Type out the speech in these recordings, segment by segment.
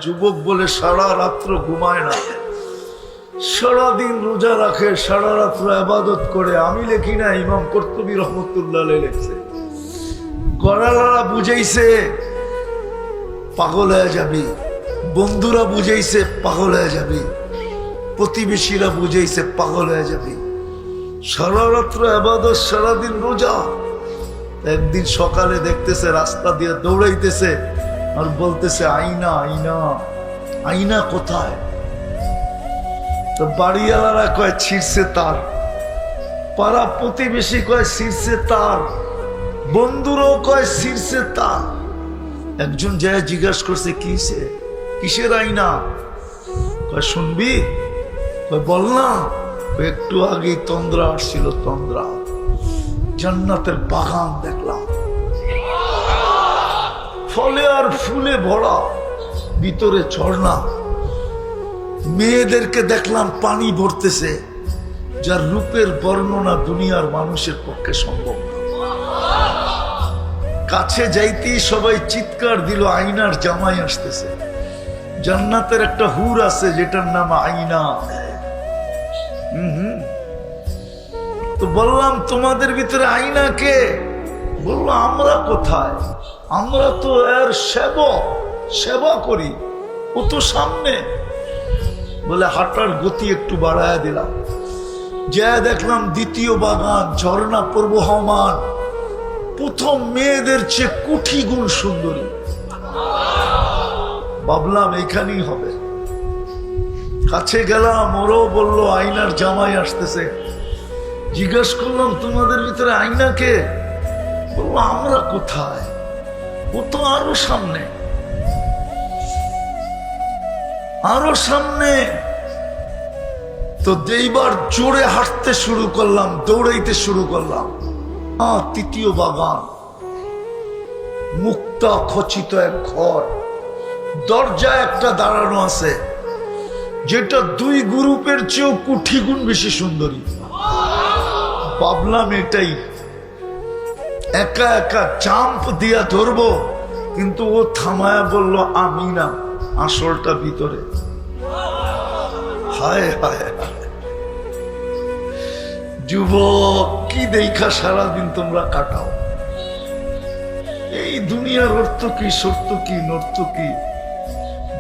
যুবক বলে সারা রাত্র ঘুমায় না, সারাদিন রোজা রাখে, সারা রাত্র ইবাদত করে। আমি লেখি না, ইমাম কর্তুবী রহমতুল্লাহ লেখছে। গড়ালারা বুঝাইছে পাগল হয়ে যাবি, বন্ধুরা বুঝাইছে পাগল হয়ে যাবি, প্রতিবেশীরা বুঝাইছে পাগল হয়ে যাবি। সারা রাত্র ইবাদত, সারাদিন রোজা। একদিন সকালে দেখতেছে রাস্তা দিয়ে দৌড়াইতেছে আর বলতেছে আইনা আইনা আইনা কোথায়? তো বাড়িওয়ালারা কয় ছিঁড়ছে তার, পাড়া প্রতিবেশী কয় ছিঁড়ছে তার, বন্ধুরাও কয় ছিঁড়ছে তার। একজন যায় জিজ্ঞাসা করছে কিসে, কিসের আইনা? কয় শুনবি? কয় বল না। একটু আগেই তন্দ্রা আসছিল, তন্দ্রা, জান্নাতের বাগান দেখলাম, ফলে আর ফুলে ভরা, ভিতরে ঝর্ণা, মেয়েদেরকে দেখলাম পানি ভরতেছে, যার রূপের বর্ণনা দুনিয়ার মানুষের পক্ষে সম্ভব না। কাছে যাইতেই সবাই চিৎকার দিল, আইনার জামাই আসতেছে। জান্নাতের একটা হুর আছে যেটার নাম আইনা। তো বললাম তোমাদের ভিতরে আইনা কে? বললো আমরা কোথায়, আমরা তো এর সেবা করি, ও তো সামনে। বলে হাঁটার গতি একটু বাড়ায় দিলাম, যা দেখলাম দ্বিতীয় বাগান, ঝর্ণা প্রবহমান, প্রথম মেয়েদের চেয়ে কোটি গুণ সুন্দরী। ভাবলাম এখানেই হবে। কাছে গেলাম, ওরও বললো আইনার জামাই আসতেছে। জিজ্ঞাসা করলাম তোমাদের ভিতরে আইনা কে? বললো আমরা কোথায়, ও তো আরো সামনে, আরো সামনে। তো এইবার জোরে হাঁটতে শুরু করলাম, দৌড়াইতে শুরু করলাম। তৃতীয় বাগান, মুক্তা খচিত এক ঘর, দরজা একটা দাঁড়ানো আছে, যেটা দুই গ্রুপের চেয়েও কোটি গুণ বেশি সুন্দরী। ভাবলাম এটাই। একা একা জাম্প দিয়া ধরবো, কিন্তু ও থামায়া বলল আমি না, আসলটা ভিতরে। হায় হায় হায়, যুবক কি দেখা সারাদিন তোমরা কাটাও? এই দুনিয়ার অর্থ কি, সত্য কি, নর্ত কি,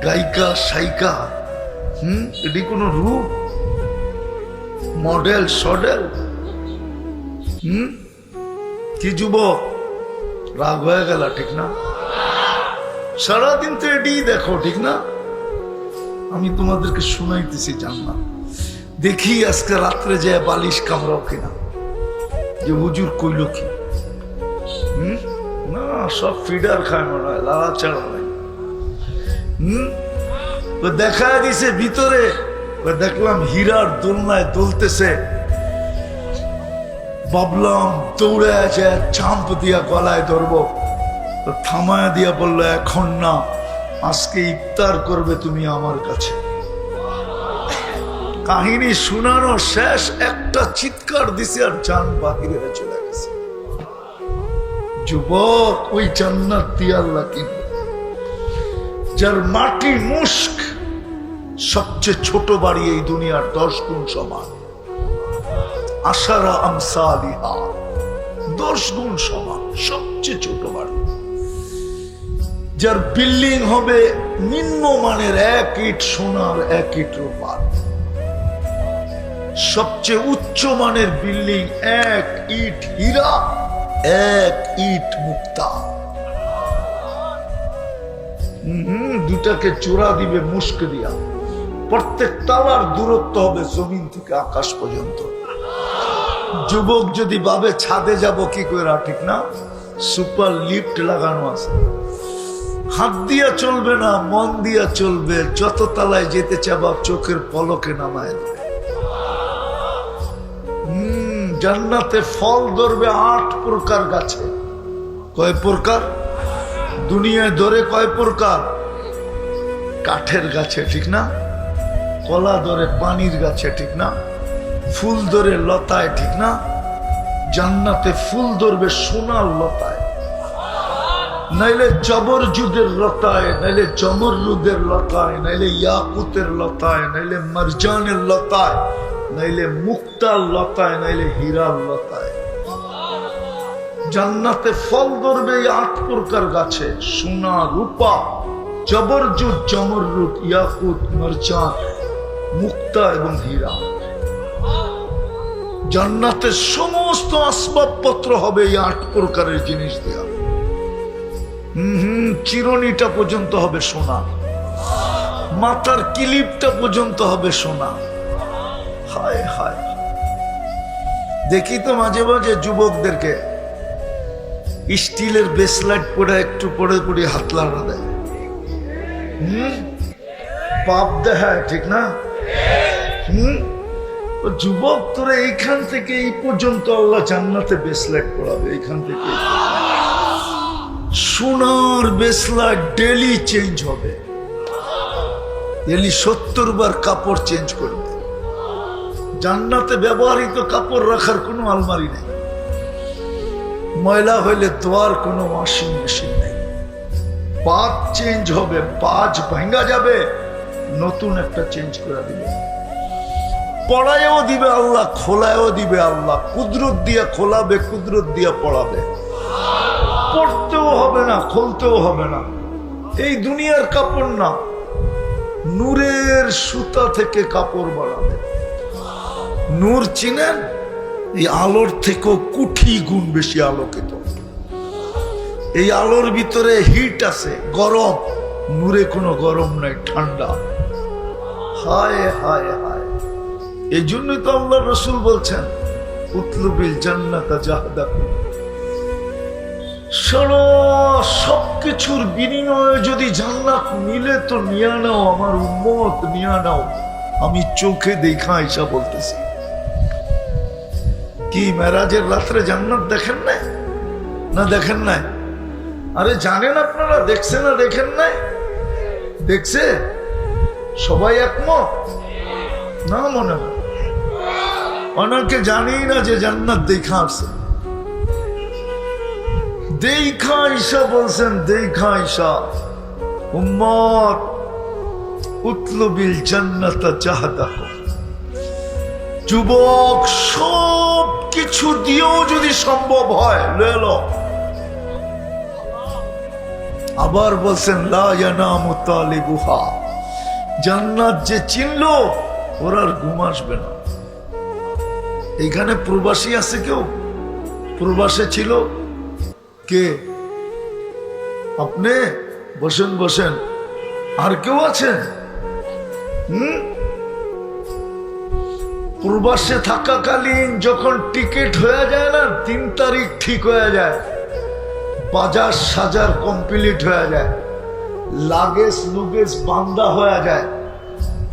গায়িকা সাইকা, এটি কোন রূপ, মডেল সডেল? কি যুবক রাগ হয়ে গেল, ঠিক না? সারাদিন তো এটি দেখো, ঠিক না? আমি তোমাদেরকে শুনাইতেছি জান্নাত। দেখি আজকে রাত্রে যায় বালিশ কামড়াও কিনা, যে হুজুর কইল কি। না, সব ফিডার খায় মনে হয়, লালা ছাড়া নাই। দেখা দিছে ভিতরে, দেখলাম হীরার দোলনায় দোলতেছে। ভাবলাম দৌড়ে আছে, চাম্প দিয়া গলায় ধরবো, তো থামায়া দিয়া বললো এখন না, আজকে ইফতার করবে তুমি আমার কাছে। কাহিনী শোনানো শেষ, একটা চিৎকার দিছে আর জান বাহিরে চলে গেছে। যুবক, ওই জান্নাত দিয়ে আল্লাহ কিনবে, যার মাটি মুস্ক, সবচেয়ে ছোট বাড়ি এই দুনিয়ার 10 গুণ সমান। আশারা আমসালিহা, 10 গুণ সমান, সবচেয়ে ছোট বাড়ি। যার বিল্ডিং হবে নিম্নমানের, 1 ইট সোনার 1 ইট রূপার। সবচেয়ে উচ্চ মানের বিল্ডিং, 1 ইট হীরা, 1 ইট মুক্তা। দুটাকে চূড়া দিবে মুস্ক দিয়া। প্রত্যেক তালার দূরত্ব হবে জমিন থেকে আকাশ পর্যন্ত। যুবক যদি ভাবে ছাদে যাব কি করে, ঠিক না? সুপার লিফট লাগানো আছে, হাত দিয়া চলবে না, মন দিয়া চলবে। যত তালায় যেতে চাবা চোখের পলকে নামায় দেবে। জান্নাতে ফল ধরবে 8 প্রকার গাছে। কয় প্রকার? দুনিয়ায় ধরে কয় প্রকার? কাঠের গাছে, ঠিক না? কলা ধরে পানির গাছে, ঠিক না? ফুল ধরে লতায়, ঠিক না? জান্নাতে ফুল ধরবে সোনার লতায়। নাইলে জবরজুদের লতায়, নাইলে জমরুদের লতায়, নাইলে ইয়াকুতের লতায়, নাইলে মারজানের লতায়, নাইলে মুক্তার লতায়, নাইলে হীরার লতায়। জান্নাতে ফল ধরবে এই 8 প্রকার গাছে, সোনা, রূপা, জবরজুদ, জমরুদ, ইয়াকুত, মারজান, মুক্তা এবং হীরা। জান্নাতের সমস্ত আসবাবপত্র হবে এই 8 প্রকারের জিনিস দেয়া। চিরুনিটা পর্যন্ত হবে সোনা, মাথার কিলিপটা পর্যন্ত হবে সোনা। হায় হায়, দেখি তো মাঝে মাঝে যুবকদেরকে স্টিলের ব্রেসলেট পরে একটু পরে পরে হাত লাগা দেয়, পাপ দেখায়, ঠিক না? যুবক, তোরা এইখান থেকে এই পর্যন্ত আল্লাহ জান্নাতে ব্রেসলেট পড়াবে। এইখান থেকে সোনার ব্রেসলেট ডেলি চেঞ্জ হবে, ডেলি 70 বার কাপড় চেঞ্জ করবে। জান্নাতে ব্যবহৃত কাপড় রাখার কোনো আলমারি নেই, ময়লা হইলে ধোয়ার কোনো ওয়াশিং মেশিন নেই। পাত চেঞ্জ হবে, পাঁচ ভাঙ্গা যাবে, নতুন একটা চেঞ্জ করে দিবে। পড়ায়ও দিবে আল্লাহ, খোলায়ও দিবে আল্লাহ। কুদরত দিয়া খোলাবে, কুদরত দিয়া পড়াবে। পড়তেও হবে না, খুলতেও হবে না। এই দুনিয়ার কাপড় না, নূরের সুতা থেকে কাপড় বানাবে। নূর চিনেন? এই আলোর থেকেও কোটি গুণ বেশি আলোকিত। এই আলোর ভিতরে হিট আছে, গরম। নূরে কোনো গরম নাই, ঠান্ডা। হায় হায় হায়, এই জন্যই তো আল্লাহ রসুল বলছেন, উতলুবিল জান্নাতা জাহদাকুম। সবকিছুর বিনিময়ে যদি জান্নাত মিলে তো নিয়ে নাও, আমার উম্মত নিয়ে নাও। আমি চোখে দেখা আইসা বলতেছি। কি মেরাজের রাত্রে জান্নাত দেখেন নাই? না দেখেন নাই? আরে জানেন আপনারা, দেখছে না দেখেন নাই? দেখছে সবাই একমত না? মনে হয় অনেকে জানি না যে জান্নাত দেখা আসছে। দেখা আইসা বলছেন, দেখা আইসা উম্মত উতলুবিল জান্নাতা জাহদাকুম। যুবক, সব কিছু দিয়েও যদি সম্ভব হয় লয়ে লো। আবার বলছেন লা ইয়ানামু তালিবুহা, জান্নাত যে চিনলো ওর আর ঘুম আসবে না। এইখানে প্রবাসী আছে কেউ? প্রবাসে ছিল কে? আপনি বসেন বসেন। আর কেউ আছেন? প্রবাসে থাকাকালীন যখন টিকিট হয়ে যায় না, 3 তারিখ ঠিক হয়ে যায়, বাজার সাজার কমপ্লিট হয়ে যায়, লাগেজ লুগেজ বান্ধা হয়ে যায়,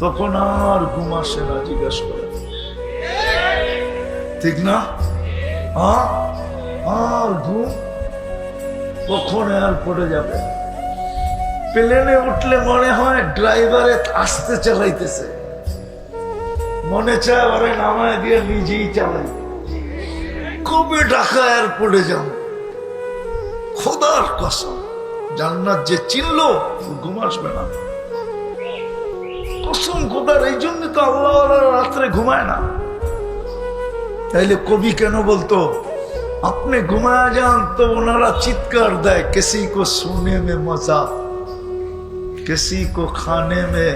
তখন আর ঘুম আসে না। জিজ্ঞাসা করে, ঠিক না? আর ঘুম কখন আর পড়ে যাবে? প্লেনে উঠলে মনে হয় ড্রাইভারে আস্তে চালাইতেছে, মনে চায় ওরে নামায় দিয়ে নিজেই চালাই। কবে ঢাকা এয়ারপোর্টে যাব? খোদার কসম, জান্নাত যে চিনলো ঘুম আসবে না। কসম খোদার। এই জন্য তো আল্লাহ রাত্রে ঘুমায় না। তাইলে কবি কেন বলতো আপনি ঘুমায়া যান? তো ওনারা চিৎকার দেয়, কিসি কো সোনে মে মজা, किसी को खाने में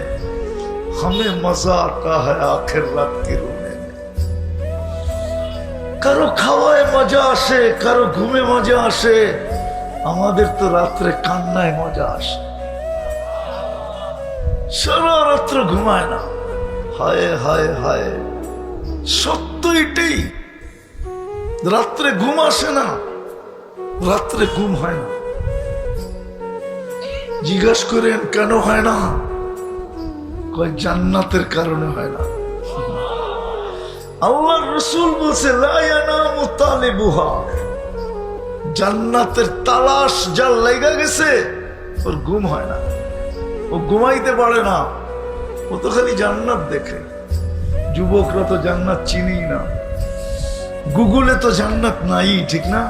हमें मजा आता है आखिर रात के रोने में। কারো খাওয়ায় মজা আসে, কারো ঘুমে মজা আসে, আমাদের তো রাত্রে কান্নায় মজা আসে। সারা রাত্র ঘুমায় না। হায় হায় হায়, সত্য এটাই। রাত্রে ঘুম আসে না, রাত্রে ঘুম হয় না। জিজ্ঞাসা করেন কেন হয় না? কয় জান্নাতের কারণে হয় না। আল্লাহ রসুল বলছে লা ইয়ানামু তালিবুহা, জান্নাতের তালাশ যার লেগে গেছে ওর ঘুম হয় না, ও ঘুমাইতে পারে না, ও তো খালি জান্নাত দেখে। যুবকরা তো জান্নাত চিনি না, গুগলে তো জান্নাত নাই, ঠিক না?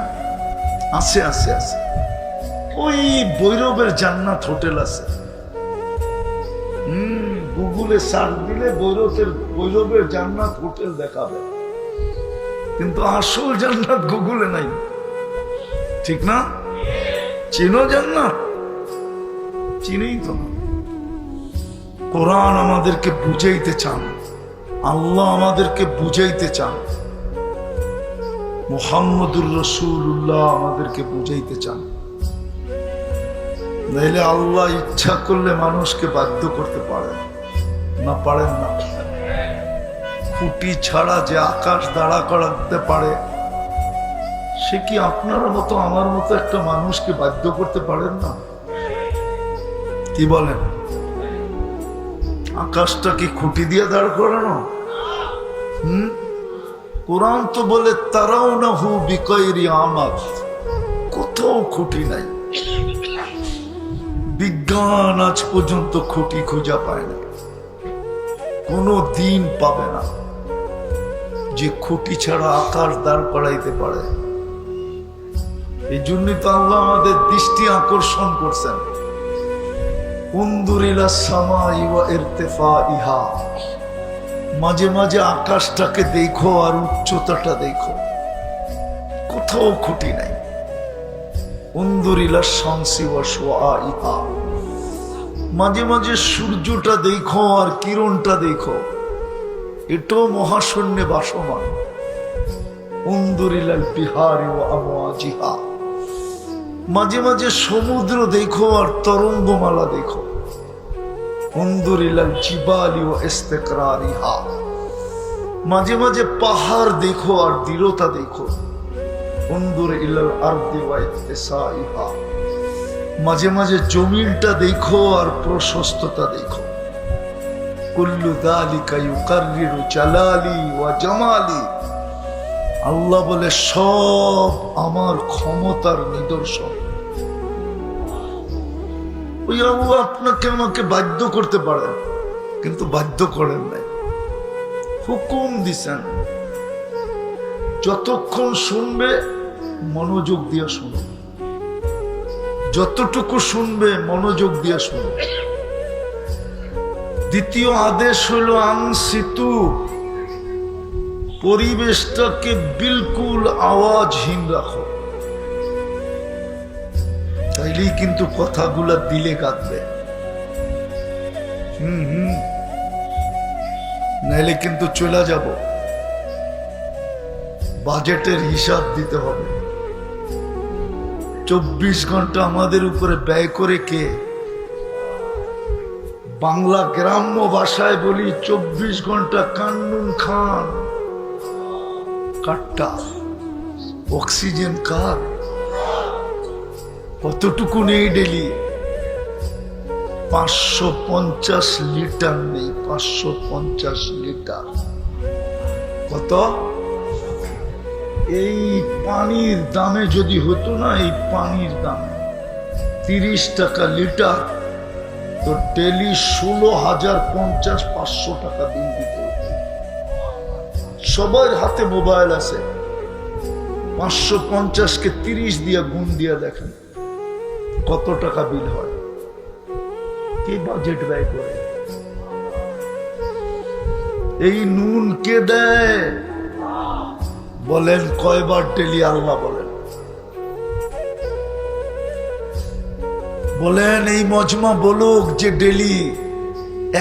আছে আছে আছে, ওই ভৈরবের জান্নাত হোটেল আছে, গুগলে সার্চ দিলে ভৈরবের জান্নাত হোটেল দেখাবে, কিন্তু আসল জান্নাত গুগলে নাই। ঠিক না? চিনো জান্নাত? চিনেই তো না। কোরআন আমাদেরকে বুঝাইতে চান, আল্লাহ আমাদেরকে বুঝাইতে চান, মুহাম্মদুর রাসূলুল্লাহ আমাদেরকে বুঝাইতে চান। নাইলে আল্লাহ ইচ্ছা করলে মানুষকে বাধ্য করতে পারেন না, পারেন না। খুঁটি ছাড়া যে আকাশ দাঁড়া করাতে পারে, সে কি আপনার মতো আমার মতো একটা মানুষকে বাধ্য করতে পারেন না? কি বলেন? আকাশটা কি খুঁটি দিয়ে দাঁড় করানো? কোরআন তো বলে তারাও না হু বিকৈরি আমাদ, কোথাও খুঁটি নাই। বিজ্ঞান আজ পর্যন্ত খুঁটি খুঁজা পায় না, কোনো দিন পাবে না যে খুঁটি ছাড়া আকাশ দাঁড় করাইতে পারে। এই জন্যই তো আল্লাহ আমাদের দৃষ্টি আকর্ষণ করছেন, উনদুর ইলা সামাই ওয়া ইরতিফাইহা, মাঝে মাঝে আকাশটাকে দেখো আর উচ্চতাটা দেখো, কোথাও খুঁটি নাই। উনদুর ইলা শামসি ওয়া শুআইহা, মাঝে মাঝে সূর্যটা দেখো আর কিরণটা দেখো, এটাও মহাশূন্যে ভাসমান। উনদুর ইলাল বিহারি ওয়া আমওয়াজিহা, মাঝে মাঝে সমুদ্র দেখো আর তরঙ্গমালা দেখো। উনদুর ইলাল জিবালি ওয়া ইস্তিকরারিহা, মাঝে মাঝে পাহাড় দেখো আর দৃঢ়তা দেখো। উনদুর ইলাল আরদি ওয়া ইত্তিসাইহা, মাঝে মাঝে জমিনটা দেখো আর প্রশস্ততা দেখো। কুল্লু যালিকা ইউকাররিরু জালালি ওয়া জামালি, আল্লাহ বলে সব আমার ক্ষমতার নিদর্শন। ওই আল্লাহ আপনাকে আমাকে বাধ্য করতে পারেন, কিন্তু বাধ্য করেন নাই, হুকুম দিছেন। যতক্ষণ শুনবে মনোযোগ দিয়ে শুনো, যতটুকু শুনবে মনোযোগ দিয়ে শুনো। দ্বিতীয় আদেশ হলো আনসিতু, পরিবেশটাকে বিলকুল আওয়াজহীন রাখো, তাইলেই কিন্তু কথাগুলা দিলে কাঁদবে। নাইলে কিন্তু চলে যাব, বাজেটের হিসাব দিতে হবে। 24 ঘন্টা আমাদের উপরে ব্যয় করে কে? বাংলা গ্রাম্য ভাষায় বলি 24 ঘন্টা কান্নুন খান কাট্টা। অক্সিজেন কার? কতটুকু নেই ডেলি? 550 লিটার নেই, 550 লিটার। কত? এই পানির দামে যদি হতো না, এই পানির দামে 30 টাকা লিটার, তো ডেলি 16,050 500 টাকা বিল দিতে হতো। সবার হাতে মোবাইল আছে, 550-কে 30 দিয়ে গুণ দিয়ে দেখেন কত টাকা বিল হয়। কে বাজেট ব্যয় করে? এই নুন কে দেয়? বলেন কয়বার ডেলি? আল্লাহ বলেন। বলেন এই মজমা বলুক যে ডেলি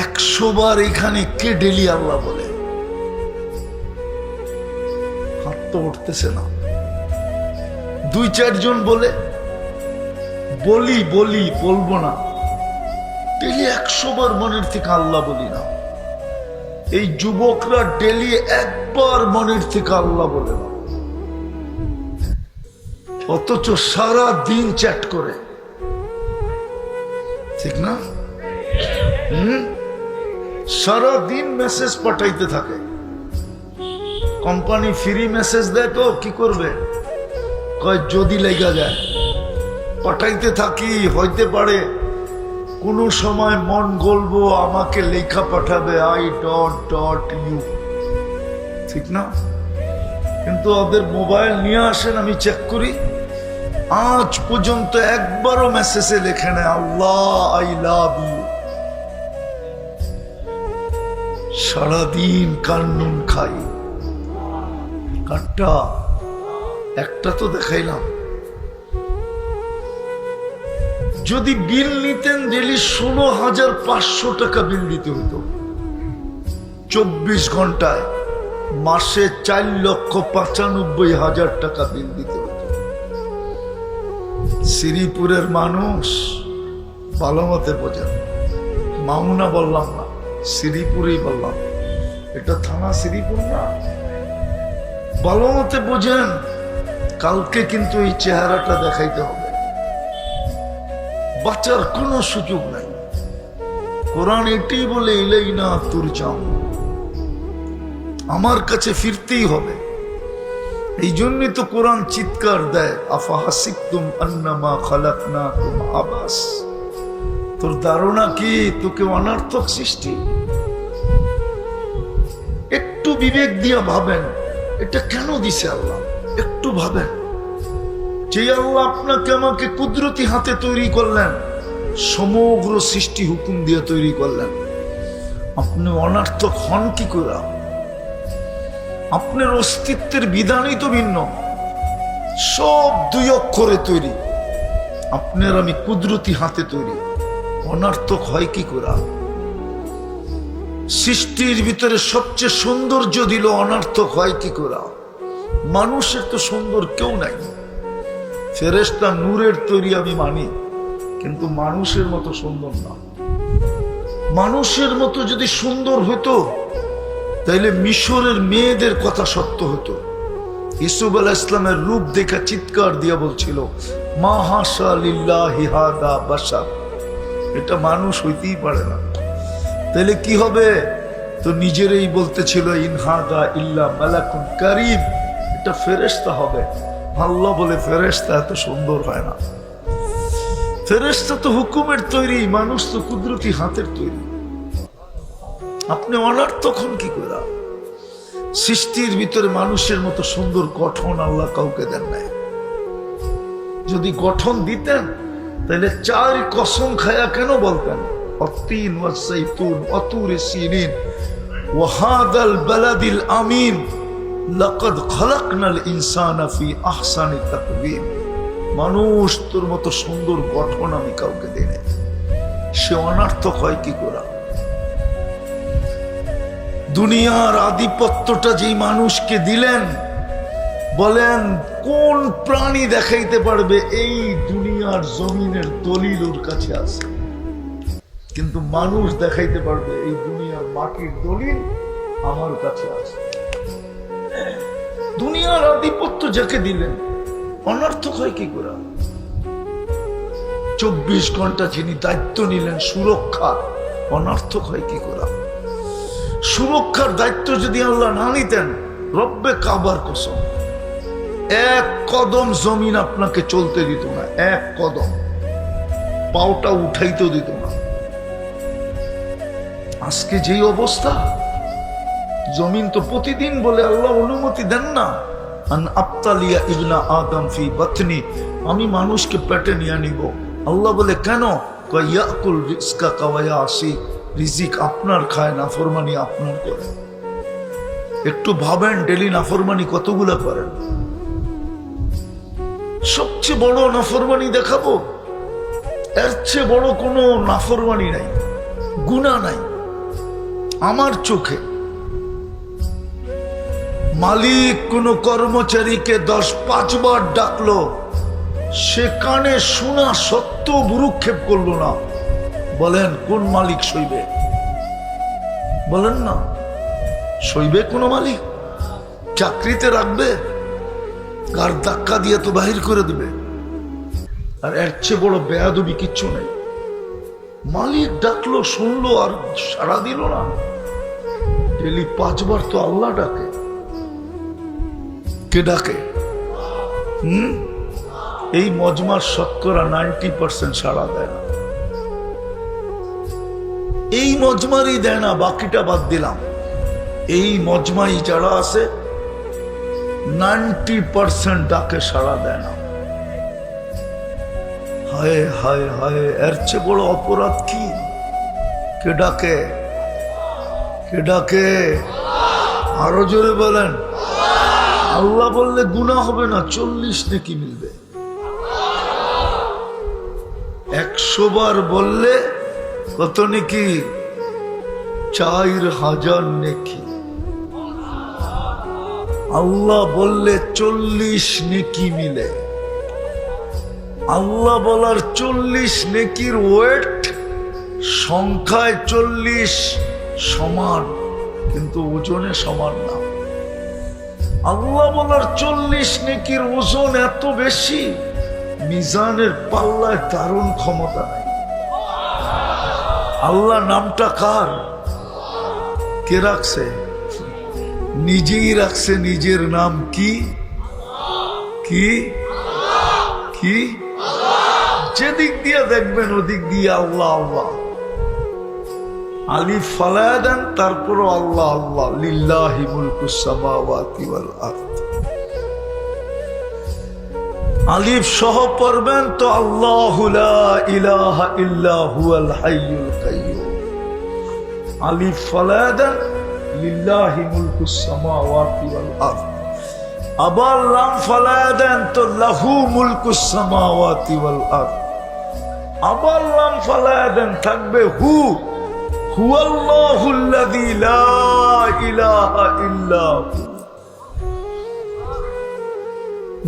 100 বার এখানে কে ডেলি আল্লাহ বলে? হাত তো উঠতেছে না। 2-4 জন বলে, বলবো না। ডেলি 100 বার মনের থেকে আল্লাহ বলি না। এই যুবকরা ডেলি 1 বার মনের থেকে আল্লাহ বলে না, অথচ সারা দিন চ্যাট করে। ঠিক না? সারা দিন মেসেজ পাঠাইতে থাকে। কোম্পানি ফ্রি মেসেজ দেয় তো কি করবে? কয় যদি লেগা যায়। পাঠাইতে থাকি, হইতে পারে কোনো সময় মন গলবো আমাকে লেখা পাঠাবে I.U। ঠিক না? কিন্তু ওদের মোবাইল নিয়ে আসেন, আমি চেক করি, আজ পর্যন্ত একবারও মেসেজে লেখে নেয় আল্লাহ আই লাভ ইউ। সারাদিন কান্নুন খাই, কাটটা একটা তো দেখাইলাম। যদি বিল নিতেন ডেলি 16,500 টাকা বিল দিতে হতো, 24 ঘন্টায় মাসে 4,95,000 টাকা বিল দিতে হতো। শ্রীপুরের মানুষ ভালো মতে বোঝেন, মামুনা বললাম না, শ্রীপুরেই বললাম, এটা থানা শ্রীপুর না। ভালো মতে বোঝেন, কালকে কিন্তু এই চেহারাটা দেখাইতে হবে, বাঁচার কোনো সুযোগ নাই। কোরআন এটাই বলে ইলাইনা তুরজাউন, আমার কাছে ফিরতেই হবে। এই জন্যই তো কোরআন চিৎকার দেয় আফাহাসিবতুম আন্নামা খালাকনাকুম আবাস। তোর ধারণা কি তোকে অনর্থক সৃষ্টি? একটু বিবেক দিয়ে ভাবেন এটা কেন দিছে আল্লাহ, একটু ভাবেন। যে আল্লাহ আপনাকে আমাকে কুদরতি হাতে তৈরি করলেন, সমগ্র সৃষ্টি হুকুম দিয়ে তৈরি করলেন, আপনি অনর্থক হন কি করে? আপনার অস্তিত্বের বিধানই তো ভিন্ন, সব 2 অক্ষরে তৈরি, আপনার আমি কুদরতি হাতে তৈরি, অনর্থক হয় কি করে? সৃষ্টির ভিতরে সবচেয়ে সৌন্দর্য দিল, অনর্থক হয় কি করে? মানুষের তো সুন্দর কেউ নাই। ফেরেশতা নূরের তৈরি আমি মানি, কিন্তু মানুষের মতো সুন্দর না। মানুষের মতো যদি সুন্দর হতো তাইলে মিশরের মেয়েদের কথা সত্য হতো। ইউসুফ আলাইহিস সালামের রূপ দেখা চিৎকার দিয়া বলছিল মা হাশা লিল্লাহি হাদা বাশার, এটা মানুষ হইতেই পারে না। তাহলে কি হবে? তো নিজেরই বলতেছিল ইন হাদা ইল্লা মালাকুন কারীম, এটা ফেরেশতা হবে। আল্লাহ বলে ফেরেশতা এত সুন্দর হয় না, ফেরেশতা তো হুকুমের তৈরি, মানুষ তো কুদরতি হাতের তৈরি। আপনি অনর্থক হন কি করে? সৃষ্টির ভিতরে মানুষের মতো সুন্দর গঠন আল্লাহ কাউকে দেন নাই। যদি গঠন দিতেন তাহলে 4 কসম খায়া কেন বলতেন অত্তিন ওয়াসাইতুন ওয়াতুর সিনিন ওয়া হাদাল বালাদিল আমিন লাকাদ খালাকনাল ইনসানা ফি আহসানি তাকওয়িম। মানুষ তোর মতো সুন্দর গঠন আমি কাউকে দেই নাই, সে অনর্থক হয় কি করে? দুনিয়ার আধিপত্যটা যেই মানুষকে দিলেন, বলেন কোন প্রাণী দেখাইতে পারবে এই দুনিয়ার জমিনের দলিল ওর কাছে আছে? কিন্তু মানুষ দেখাইতে পারবে এই দুনিয়ার মাটির দলিল আমার কাছে আছে। দুনিয়ার আধিপত্য যাকে দিলেন অনর্থক হয় কি করে? 24 ঘন্টা যিনি দায়িত্ব নিলেন সুরক্ষা, অনর্থক হয় কি করে? সুরক্ষার দায়িত্ব যদি আল্লাহ না নিতেন, রব্বে কাবার কসম 1 কদম জমিন আপনাকে চলতে দিত না, 1 কদম পাওটা উঠাইতে দিত না। আজকে যেই অবস্থা, জমিন তো প্রতিদিন বলে আল্লাহ অনুমতি দেন না আন আবতালিয়া ইবনা আদম ফি বাতনি, আমি মানুষকে পেটে নিয়ে নিব। আল্লাহ বলে কেন? ইয়াকুল রিজকা কাওয়া আসি, রিজিক আপনার খায়, নাফরমানি আপনার করে। একটু ভাবেন ডেলি নাফরমানি কতগুলো করেন? সবচেয়ে বড় নাফরমানি দেখাবো, এর চেয়ে বড় কোনো নাফরমানি নাই, গুনাহ নাই আমার চোখে। মালিক কোন কর্মচারীকে 10-5 বার ডাকলো, সে কানে শোনা সত্ত্বেও ভ্রুক্ষেপ করলো না। বলেন কোন মালিক সইবে? বলেন না, সইবে কোন মালিক? চাকরিতে রাখবে, গার ধাক্কা দিয়ে তো বাহির করে দিবে। আর এর চেয়ে বড় বেয়াদবি কিচ্ছু নেই। মালিক ডাকলো, শুনলো আর সাড়া দিল না। ডেলি 5 বার তো আল্লাহ ডাকে। কে ডাকে? এই মজমার শতকরা 90% সাড়া দেয় না। এই মজমারই দেয় না, বাকিটা বাদ দিলাম। এই মজমাই যারা আছে 90% ডাকে সাড়া দেয় না। হায় হায় হায়, এর চেয়ে বড় অপরাধ কি? কে ডাকে? কে ডাকে? আরো জোরে বলেন। আল্লাহ বললে গুনাহ হবে না, 40 নেকি মিলবে। 100 বার বললে কত নেকি? 4000 নেকি। আল্লাহ বললে 40 নেকি মিলে। আল্লাহ বলার 40 নেকির ওয়েট সংখ্যায় 40 সমান, কিন্তু ওজনে সমান না। আল্লাহ বলার 40 নেকির ওজন এত বেশি, মিজানের পাল্লায় দারুণ ক্ষমতা নাই। আল্লাহ নামটা কার? কে রাখছে? নিজেই রাখছে। নিজের নাম কি? কি কি? যেদিক দিয়ে দেখবেন ওদিক দিয়ে আল্লাহ আল্লাহ। আলিফ ফালায়া দেন, তারপরও আল্লাহ আল্লাহ। লিল্লাহি মুলকুস সামাওয়াতি ওয়াল আরদ। আলিফ সহ পড়বেন তো আল্লাহু লা ইলাহা ইল্লা হুয়াল হাইয়ুল কাইয়্যুম। আলিফ ফালায়া দেন, লিল্লাহি মুলকুস সামাওয়াতি ওয়াল আরদ। আবার লাম ফালায়া দেন তো লাহু মুলকুস সামাওয়াতি ওয়াল আরদ। আবার লাম ফালায়া দেন, থাকবে হু, হুয়াল্লাহুল্লাযী লা ইলাহা ইল্লা হু।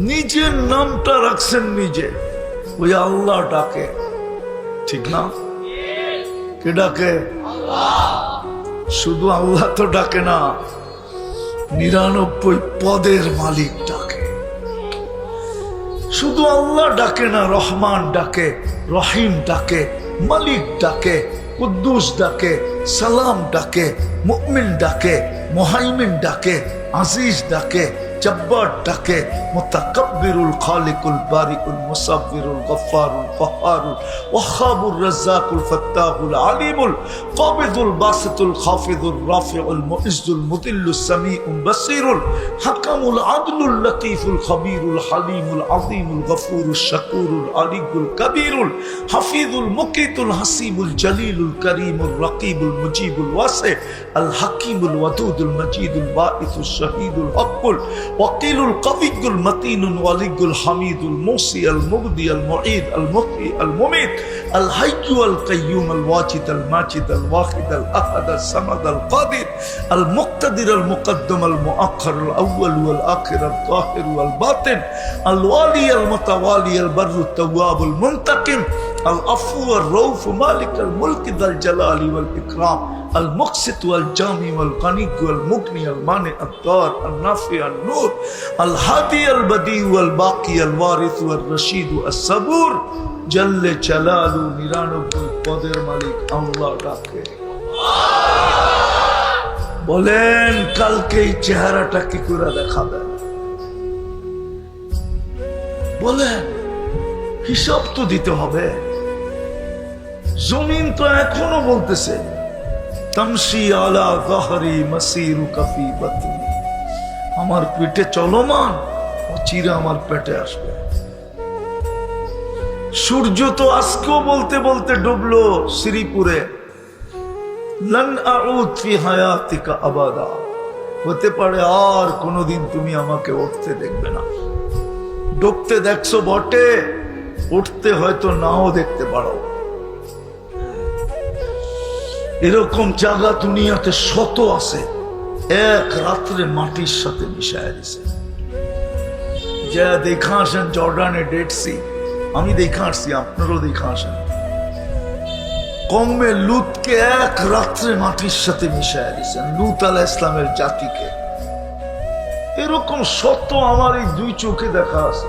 নিজের নামটা রাখছেন নিজে, ওই আল্লাহ ডাকে, ঠিক না? কে ডাকে? শুধু আল্লাহ তো ডাকে না, 99 পদের মালিক ডাকে। শুধু আল্লাহ ডাকে না, রহমান ডাকে, রহিম ডাকে, মালিক ডাকে, কুদ্দুস ডাকে, সালাম ডাকে, মুমিন ডাকে, মুহাইমিন ডাকে, আজিজ ডাকে, জব্বার ডাকে, মুতাকাব্বিরুল খালিকুল বারিকুল মুসাব্বিরুল গফফারুল কহ্হারুল ওয়াহ্হাবুর রাজ্জাকুল ফাত্তাহুল আলিমুল কাবিদুল বাসিতুল খাফিদুর রাফিউল মুইজ্জুল মুদিল্লুস সামিউল বাসিরুল হাকামুল আদলুল লতীফুল খবীরুল হালিমুল আযীমুল গফুরুশ শাকুরুল আলিয়ুল কবীরুল হাফিজুল মুকিতুল হাসিবুল জলিলুল করিমুল রকিবুল মুজিবুল ওয়াসি আল হাকিমুল ওয়াদুদুল মজিদুল বাঈসুশ শাহীদুল হক্কুল وقيل القوي المتين الولي الحميد الموصي المبدي المعيد المحيي المميت الحي القيوم الواجد الماجد الواحد الأحد الصمد القادر المقتدر المقدم المؤخر الأول والآخر الظاهر والباطن الوالي المتوالي البر التواب المنتقم العفو الرؤوف مالك الملك ذا الجلال والإكرام المقسط والجامع والغني والمغني المانع الضار النافع النور الهادي البديع والباقي الوارث والرشيد الصبور جل جلاله 99 পদের মালিক আল্লাহ ডাকে। বলেন কালকে এই চেহারাটা কি করে দেখাবেন? বলেন, হিসাব তো দিতে হবে। জমিন তো এখনো বলতেছে তামশি আলা যাহরি মাসিরুকা ফি বাতনি, আমার পেটে চলমান, চিরে আমার পেটে আসবে। সূর্য তো আজকেও বলতে বলতে ডুবলো শ্রীপুরে, লান আউদ ফি হায়াতিকা আবাদা, হতে পারে আর কোনোদিন তুমি আমাকে উঠতে দেখবে না। ডুবতে দেখছো বটে, উঠতে হয়তো নাও দেখতে পারো। এরকম জায়গা দুনিয়াতে শত আছে, এক রাত্রে মাটির সাথে মিশায় দিছে। যা দেখা আসেন জর্ডানে ডেড সি, আমি দেখা আসছি, আপনারও দেখা আসেন। কমে লুতকে এক রাত্রে মাটির সাথে মিশায় দিছেন, লুত আলাইহিস ইসলামের জাতিকে। এরকম শত আমার এই 2 চোখে দেখা আছে।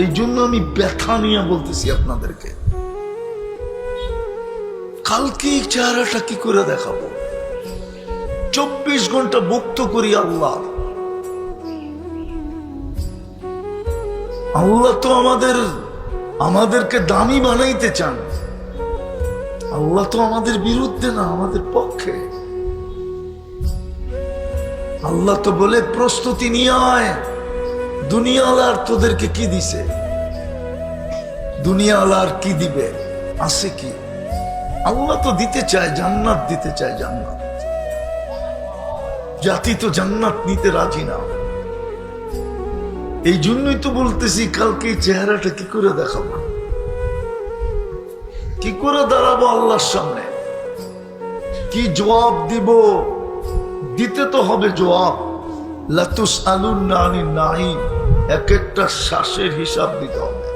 এই জন্য আমি ব্যথা নিয়ে বলতেছি আপনাদেরকে, কালকে এই চেহারাটা কি করে দেখাবো? 24 ঘন্টা ভক্ত করি আল্লাহ। আল্লাহ তো আমাদেরকে দামি বানাইতে চান। আল্লাহ তো আমাদের বিরুদ্ধে না, আমাদের পক্ষে। আল্লাহ তো বলে প্রস্তুতি নিয়ে আয়, দুনিয়ালার তোদেরকে কি দিছে? দুনিয়াওয়ালা আর কি দিবে? আছে কি? আল্লাহ তো দিতে চায়, জান্নাত দিতে চায়, জান্নাত। জাতি তো জান্নাত নিতে রাজি না। এই জন্যই তো বলতেছি, কালকে এই চেহারাটা কি করে দেখাবো, কি করে দাঁড়াবো আল্লাহর সামনে, কি জবাব দিব? দিতে তো হবে জবাব। লাতুসআলুন্না আনিন নাঈম, এক একটা শ্বাসের হিসাব দিতে হবে।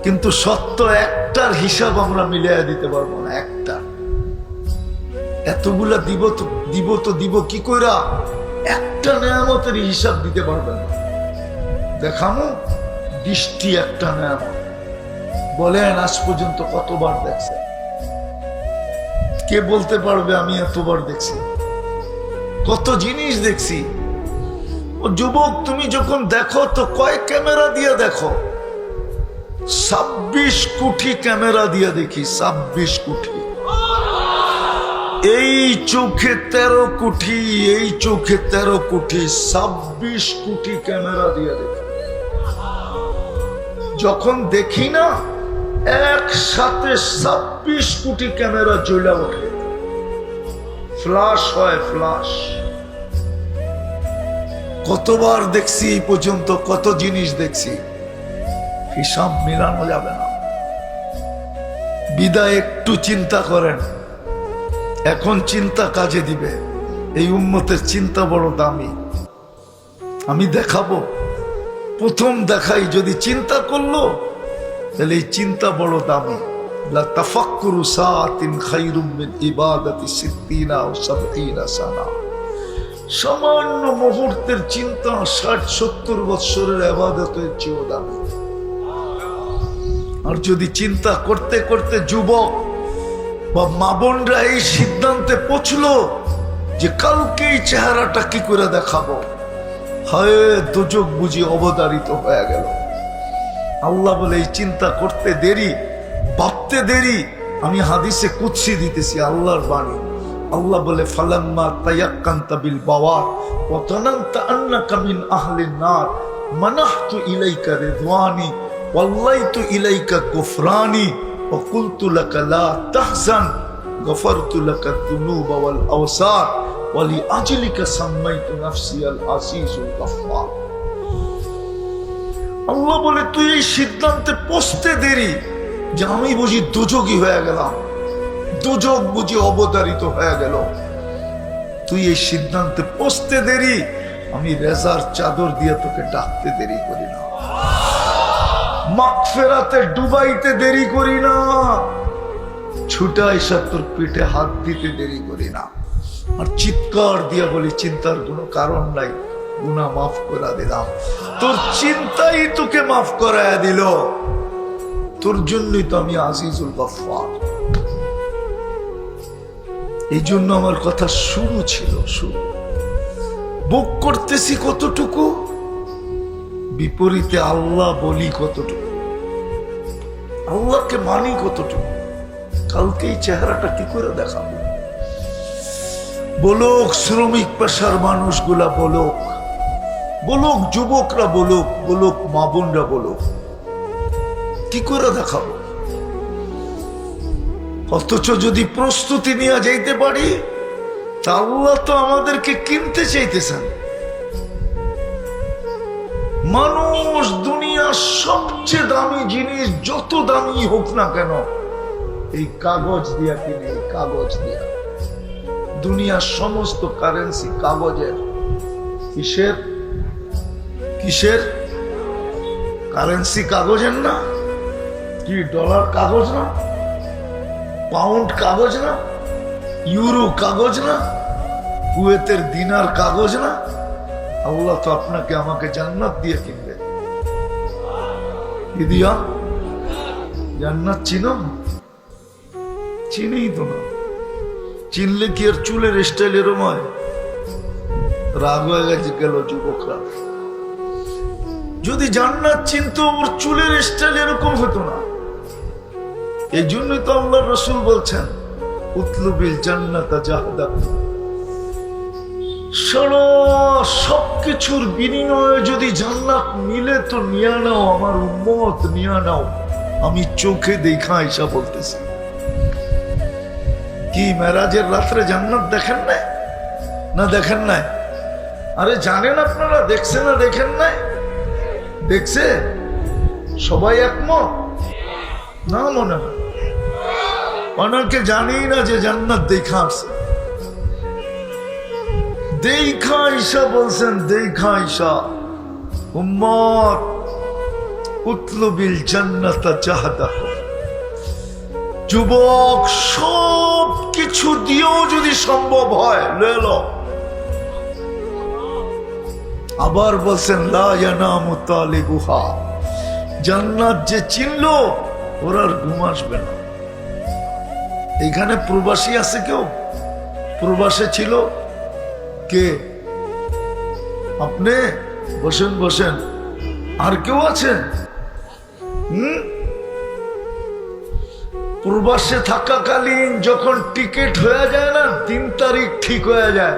কিন্তু সত্য একটার হিসাব আমরা মিলিয়ে দিতে পারবো না। একটা এতগুলা দিব কি কইরা? একটা নেয়ামতের হিসাব দিতে পারবেন না। দেখামো দৃষ্টি একটা নেয়ামত। বলেন আজ পর্যন্ত কতবার দেখছে? কে বলতে পারবে আমি এতবার দেখছি? কত জিনিস দেখছি। ও যুবক, তুমি যখন দেখো তো কয় ক্যামেরা দিয়ে দেখো? 26 কোটি ক্যামেরা দিয়ে দেখি। 26 কোটি। এই চোখে 13 কোটি, এই চোখে 13 কোটি, 26 কোটি ক্যামেরা দিয়ে দেখি। যখন দেখি না, একসাথে 26 কোটি ক্যামেরা জ্বলে ওঠে, ফ্লাশ হয়, ফ্লাশ। কতবার দেখছি এই পর্যন্ত, কত জিনিস দেখছি, হিসাব মিলানো যাবে না। বিদায় একটু চিন্তা করেন, এখন চিন্তা কাজে দিবে। এই উম্মতের চিন্তা বড় দামি। আমি দেখাবো, প্রথম দেখাই, যদি চিন্তা করলো তাহলে এই চিন্তা বড় দামি। লা তাফাক্কুরু সাআতিন খায়রুম মিন ইবাদাতি 60 আও 70 সানা। সামান্য মুহূর্তের চিন্তা 60-70 বছরের ইবাদতের চেয়েও দামি। আর যদি চিন্তা করতে করতে যুবক বা মা বোনরা এই সিদ্ধান্তে পৌঁছলো যে কালকে এই চেহারাটা কি করে দেখাবো, হায় দোজখ বুঝি অবতারিত হয়ে গেল। আল্লাহ বলে এই চিন্তা করতে দেরি, ভাবতে দেরি। আমি হাদিসে কুদসি দিতেছি, আল্লাহর বাণী। আল্লাহ বলে ফালাম্মা তায়াক্কানতা বিল বাওয়ার ওয়া তানান্তা আন্নাকা মিন আহলিন নার মানাহতু ইলাইকা রিদওয়ানি ওয়াল্লাইতু ইলাইকা গুফরানি ওয়া কুলতু লাকা লা তাহজান গফারতু লাকা যুনুবা ওয়াল আওসার ওয়া লিআজলিকা সাম্মাইতু নাফসি আল আসিসুল গফফার। আল্লাহ বলে তুই এই সিদ্ধান্তে পৌঁছতে দেরি যে আমি বুঝি দোজখী হয়ে গেলাম, দোজখ বুঝি অবতারিত হয়ে গেল। তুই এই সিদ্ধান্তে পৌঁছতে দেরি, আমি রেজার চাদর দিয়ে তোকে ডাকতে দেরি করি না, মাগফিরাতে ডুবাইতে দেরি করি না, ছুটা এসে তোর পিঠে হাত দিতে দেরি করি না। আর চিৎকার দিয়ে বলি চিন্তার কোনো কারণ নাই, গুনাহ মাফ করে দিলাম। তোর চিন্তাই তোকে মাফ করায় দিল। তোর জন্যই তো আমি আজিজুল গফফার। এই জন্য আমার কথা শুরু ছিল, শুরু। বুক করতেছি কতটুকু, বিপরীতে আল্লাহ বলি কতটুকু, আল্লাহকে মানি কতটুকু। কালকে এই চেহারাটা কি করে দেখাবো? বলুক শ্রমিক পেশার মানুষগুলা, বলুক, বলুক যুবকরা, বলুক, বলুক মা বোনরা, বলুক, কি করে দেখাবো? অথচ যদি প্রস্তুতি নিয়ে যাইতে পারি, তা আল্লাহ তো আমাদেরকে কিনতে চাইতেছেন। মানুষ দুনিয়ার সবচেয়ে দামি জিনিস যত দামি হোক না কেন, এই কাগজ দিয়া কিনে, এই কাগজ দিয়া। দুনিয়ার সমস্ত কারেন্সি কাগজের। কিসের? কিসের কারেন্সি? কাগজের না? কি ডলার কাগজ না? পাউন্ড কাগজ না? ইউরো কাগজ না? কুয়েতের দিনার কাগজ না? আল্লাহ তো আপনাকে আমাকে জান্নাত দিয়ে কিনবে। কি দিয়া? জান্নাত চিনো? চিনেই তো না। চিনলে কি আর চুলের স্টাইল এরম হয়? রাগ হয়ে গেছে গেল যুবকরা। যদি জান্নাত চিনতো, ওর চুলের স্টাইল এরকম হতো না। এই জন্যই তো আল্লাহর রাসূল বলছেন উতলুবিল জান্নাতা জাহদাক। সারা সবকিছুর বিনিময়ে যদি জান্নাত মিলে তো নিয়ে নাও, আমার উম্মত নিয়ে নাও। আমি চোখে দেখা আইসা বলতেছি। কি মেরাজের রাত্রে জান্নাত দেখেন নাই? না দেখেন নাই? আরে জানেন আপনারা, দেখছে না দেখেন নাই? দেখছে সবাই একমত না? মনে হয় অনেকে জানি না যে জান্নাত দেখা আসছে। দেখা আইসা বলছেন, দেখা আইসা উম্মত উতলুবিল জান্নাতা জাহাদাহু। যুবক, সব কিছু দিয়েও যদি সম্ভব হয় লয়ে লো। আবার বলছেন লা ইয়ানামু তালিবুহা, জান্নাত যে চিনলো ওর আর ঘুম আসবে না। এখানে প্রবাসী আছে কেউ? প্রবাসে ছিল কে? আপনি বসেন বসেন। আর কেউ আছেন? প্রবাসে থাকাকালীন যখন টিকিট হয়ে যায় না, 3 তারিখ ঠিক হয়ে যায়,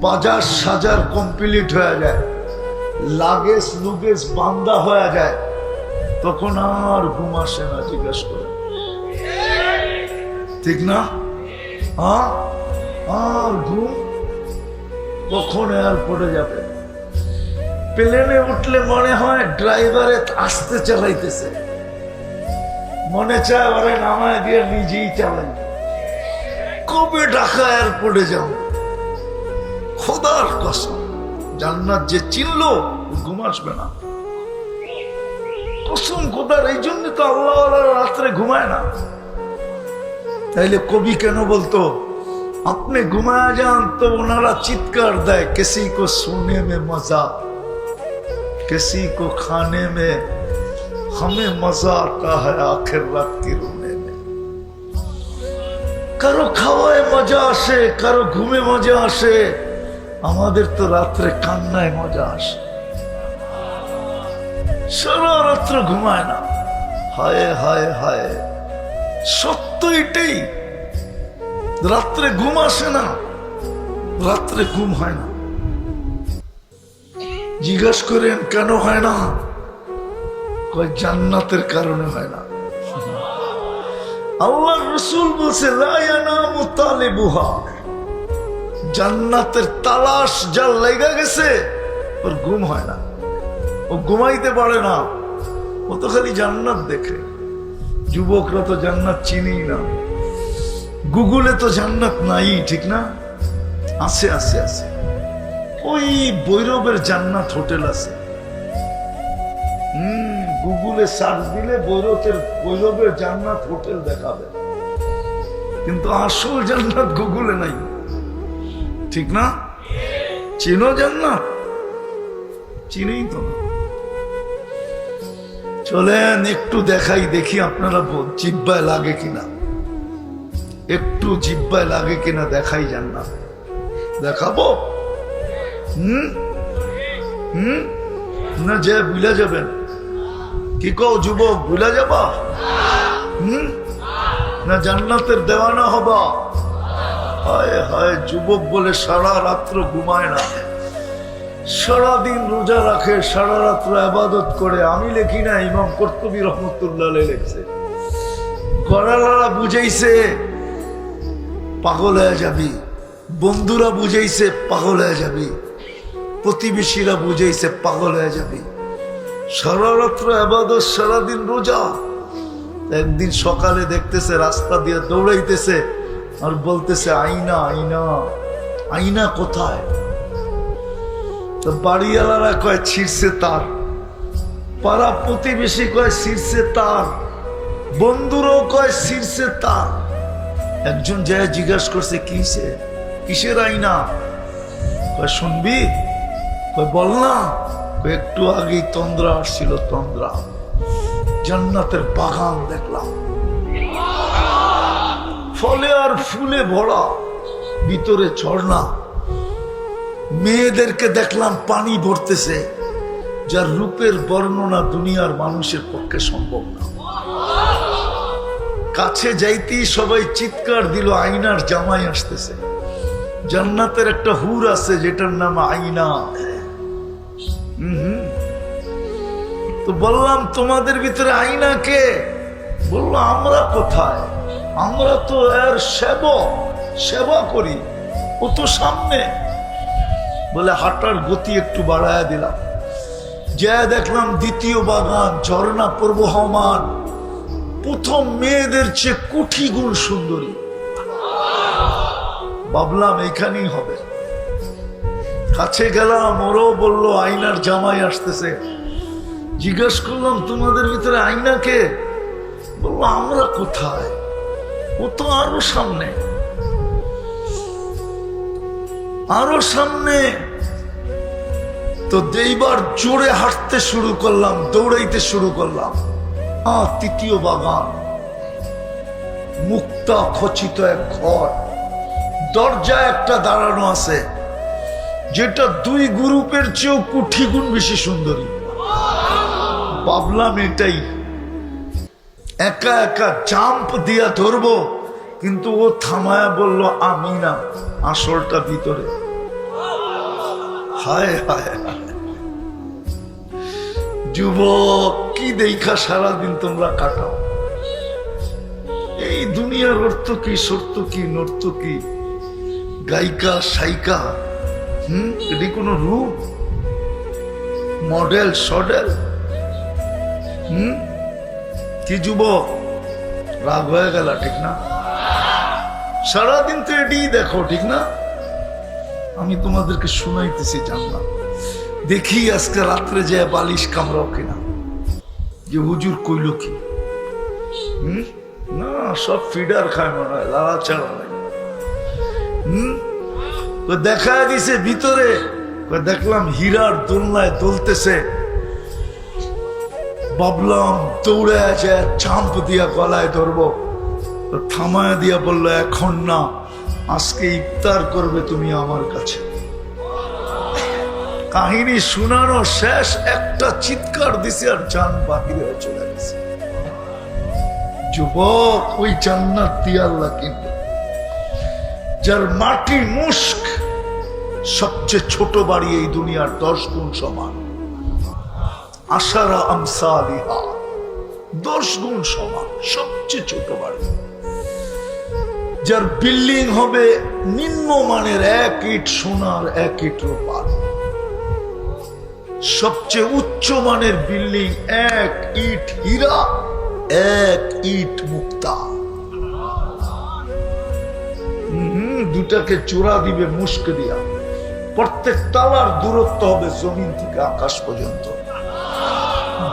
বাজার সাজার কমপ্লিট হয়ে যায়, লাগেজ লুগেজ বান্দা হয়ে যায়, তখন আর ঘুম আসে না। জিজ্ঞেস করে ঠিক না? আর ঘুম কখন এয়ারপোর্টে যাবে? প্লেনে উঠলে মনে হয় ড্রাইভারে আস্তে চালাইতেছে, মনে চায় ওরে নামায় দিয়ে নিজেই চালাই। কবে ঢাকা এয়ারপোর্টে যাব? খোদার কসম, জান্নাত যে চিনলো ঘুম আসবে না। কসম খোদার। এই জন্য তো আল্লাহ রাত্রে ঘুমায় না। তাইলে কবি কেন বলতো আপনি ঘুমায় যান তো ওনারা চিৎকার দেয়, কিসি কো সোনে মে মজা, किसी को खाने में हमें मजा आता है आखिर रात की रोने में। কারো খাওয়ায় মজা আসে, কারো ঘুমে মজা আসে, আমাদের তো রাত্রে কান্নায় মজা আসে। সারা রাত্র ঘুমায় না। হায় হায় হায়, সত্য এটাই। রাত্রে ঘুম আসে না, রাত্রে ঘুম হয় না। জিজ্ঞাসা করেন কেন হয় না? কয় জান্নাতের কারণে হয় না। আল্লাহ রাসূল বলছে লা ইয়ানামু তালিবুহা, জান্নাতের তালাশ যার লেগে গেছে ওর ঘুম হয় না, ও ঘুমাইতে পারে না, ও তো খালি জান্নাত দেখে। যুবকরা তো জান্নাত চিনি না। গুগলে তো জান্নাত নাই, ঠিক না? আছে আছে আছে। ওই ভৈরবের জান্নাত হোটেল আছে। গুগলে সার্চ দিলে ভৈরবের জান্নাত হোটেল দেখাবে, কিন্তু আসল জান্নাত গুগলে নাই, ঠিক না? চিনো জান্নাত? চিনেই তো না। চলেন একটু দেখাই, দেখি আপনারা জিব্বায় লাগে কিনা, একটু জিব্বায় লাগে কিনা দেখাই। জান্নাত দেখাবো? না যে ভুলে যাবেন? কি কও যুবক, ভুলে যাবা? না জান্নাতের দেওয়ানা হবা? হায় হায়, যুবক বলে সারা রাত্র ঘুমায় না, সারাদিন রোজা রাখে, সারা রাত্র ইবাদত করে। আমি লেখি না, ইমাম কর্তুবী রহমতুল্লাহ লিখছে। করালারা বুঝাইছে পাগল হয়ে যাবি, বন্ধুরা বুঝাইছে পাগল হয়ে যাবি, প্রতিবেশীরা বুঝাইছে পাগল হয়ে যাবি। সারা রাত্র ইবাদত, সারাদিন রোজা। একদিন সকালে দেখতেছে রাস্তা দিয়ে দৌড়াইতেছে আর বলতেছে আইনা আইনা, আইনা কোথায়? তো বাড়িওয়ালারা কয় ছিঁড়ছে তার, পাড়া প্রতিবেশী কয় ছিঁড়ছে তার, বন্ধুরাও কয় ছিঁড়ছে তার। একজন যায় জিজ্ঞাসা করছে কিসের আইনা? কয় শুনবি? কয় বল না। একটু আগেই তন্দ্রা আসছিল, তন্দ্রা, জান্নাতের বাগান দেখলাম, ফলে আর ফুলে ভরা, ভিতরে ঝর্ণা, মেয়েদেরকে দেখলাম পানি ভরতেছে, যার রূপের বর্ণনা দুনিয়ার মানুষের পক্ষে সম্ভব না। কাছে যাইতেই সবাই চিৎকার দিল আইনার জামাই আসতেছে। জান্নাতের একটা হুর আছে যেটার নাম আইনা। তো বললাম তোমাদের ভিতরে আইনা কে? বললো আমরা কোথায়, আমরা তো এর সেবা করি, ও তো সামনে। বলে হাঁটার গতি একটু বাড়ায় দিলাম, যা দেখলাম দ্বিতীয় বাগান, ঝর্ণা প্রবহমান, প্রথম মেয়েদের চেয়ে কোটি গুণ সুন্দরী। ভাবলাম এখানেই হবে। কাছে গেলাম, ওরও বললো আয়নার জামাই আসতেছে। জিজ্ঞাসা করলাম তোমাদের ভিতরে আয়না কে? বললো আমরা কোথায়, ও তো আরো সামনে, আরো সামনে। তো এইবার জোরে হাঁটতে শুরু করলাম, দৌড়াইতে শুরু করলাম। তৃতীয় বাগান, মুক্তা খচিত এক ঘর, দরজা একটা দাঁড়ানো আছে যেটা দুই গ্রুপের চেয়েও কোটি গুণ বেশি সুন্দরী। ভাবলাম এটাই। একা একা জাম্প দিয়া ধরবো, কিন্তু ও থামায়া বলল আমি না, আসলটা ভিতরে। হায় হায় হায়, যুবক কি দেখা সারাদিন তোমরা কাটাও? এই দুনিয়ার অর্থ কি, সত্য কি, নর্ত কি, গায়িকা সাইকা, এটি কোন রূপ, মডেল সডেল? কি যুবক রাগ হয়ে গেল, ঠিক না? সারাদিন তো এটি দেখো, ঠিক না? আমি তোমাদেরকে শুনাইতেছি, জানলাম দেখি আজকে রাত্রে যে বালিশ কামড়াও কিনা, যে হুজুর কইল কি। না, সব ফিডার খায় মনে হয়, লালা ছাড়া নাই। দেখা দিছে ভিতরে, দেখলাম হীরার দোলনায় দোলতেছে। ভাবলাম দৌড়ে আছে, চাম্প দিয়া গলায় ধরবো, থামায় দিয়া বললো এখন না, আজকে ইফতার করবে তুমি আমার কাছে। কাহিনী শোনানো শেষ, একটা চিৎকার দিছে আর জান বাহির হয়ে চলে গেছে। যুবক, ওই জান্নাত দিয়ে আল্লাহ কিনবে, যার মাটি মুস্ক সবচেয়ে ছোট বাড়ি এই দুনিয়ার 10 গুণ সমান। আশারা আমসালিহা, 10 গুণ সমান, সবচেয়ে ছোট বাড়ি। যার বিল্ডিং হবে নিম্নমানের, 1 ইট সোনার 1 ইট রূপার। সবচেয়ে উচ্চ মানের বিল্ডিং 1 ইট হীরা, 1 ইট মুক্তা। দুটাকে চূড়া দিবে মুস্ক দিয়া। প্রত্যেক তালার দূরত্ব হবে জমিন থেকে আকাশ পর্যন্ত।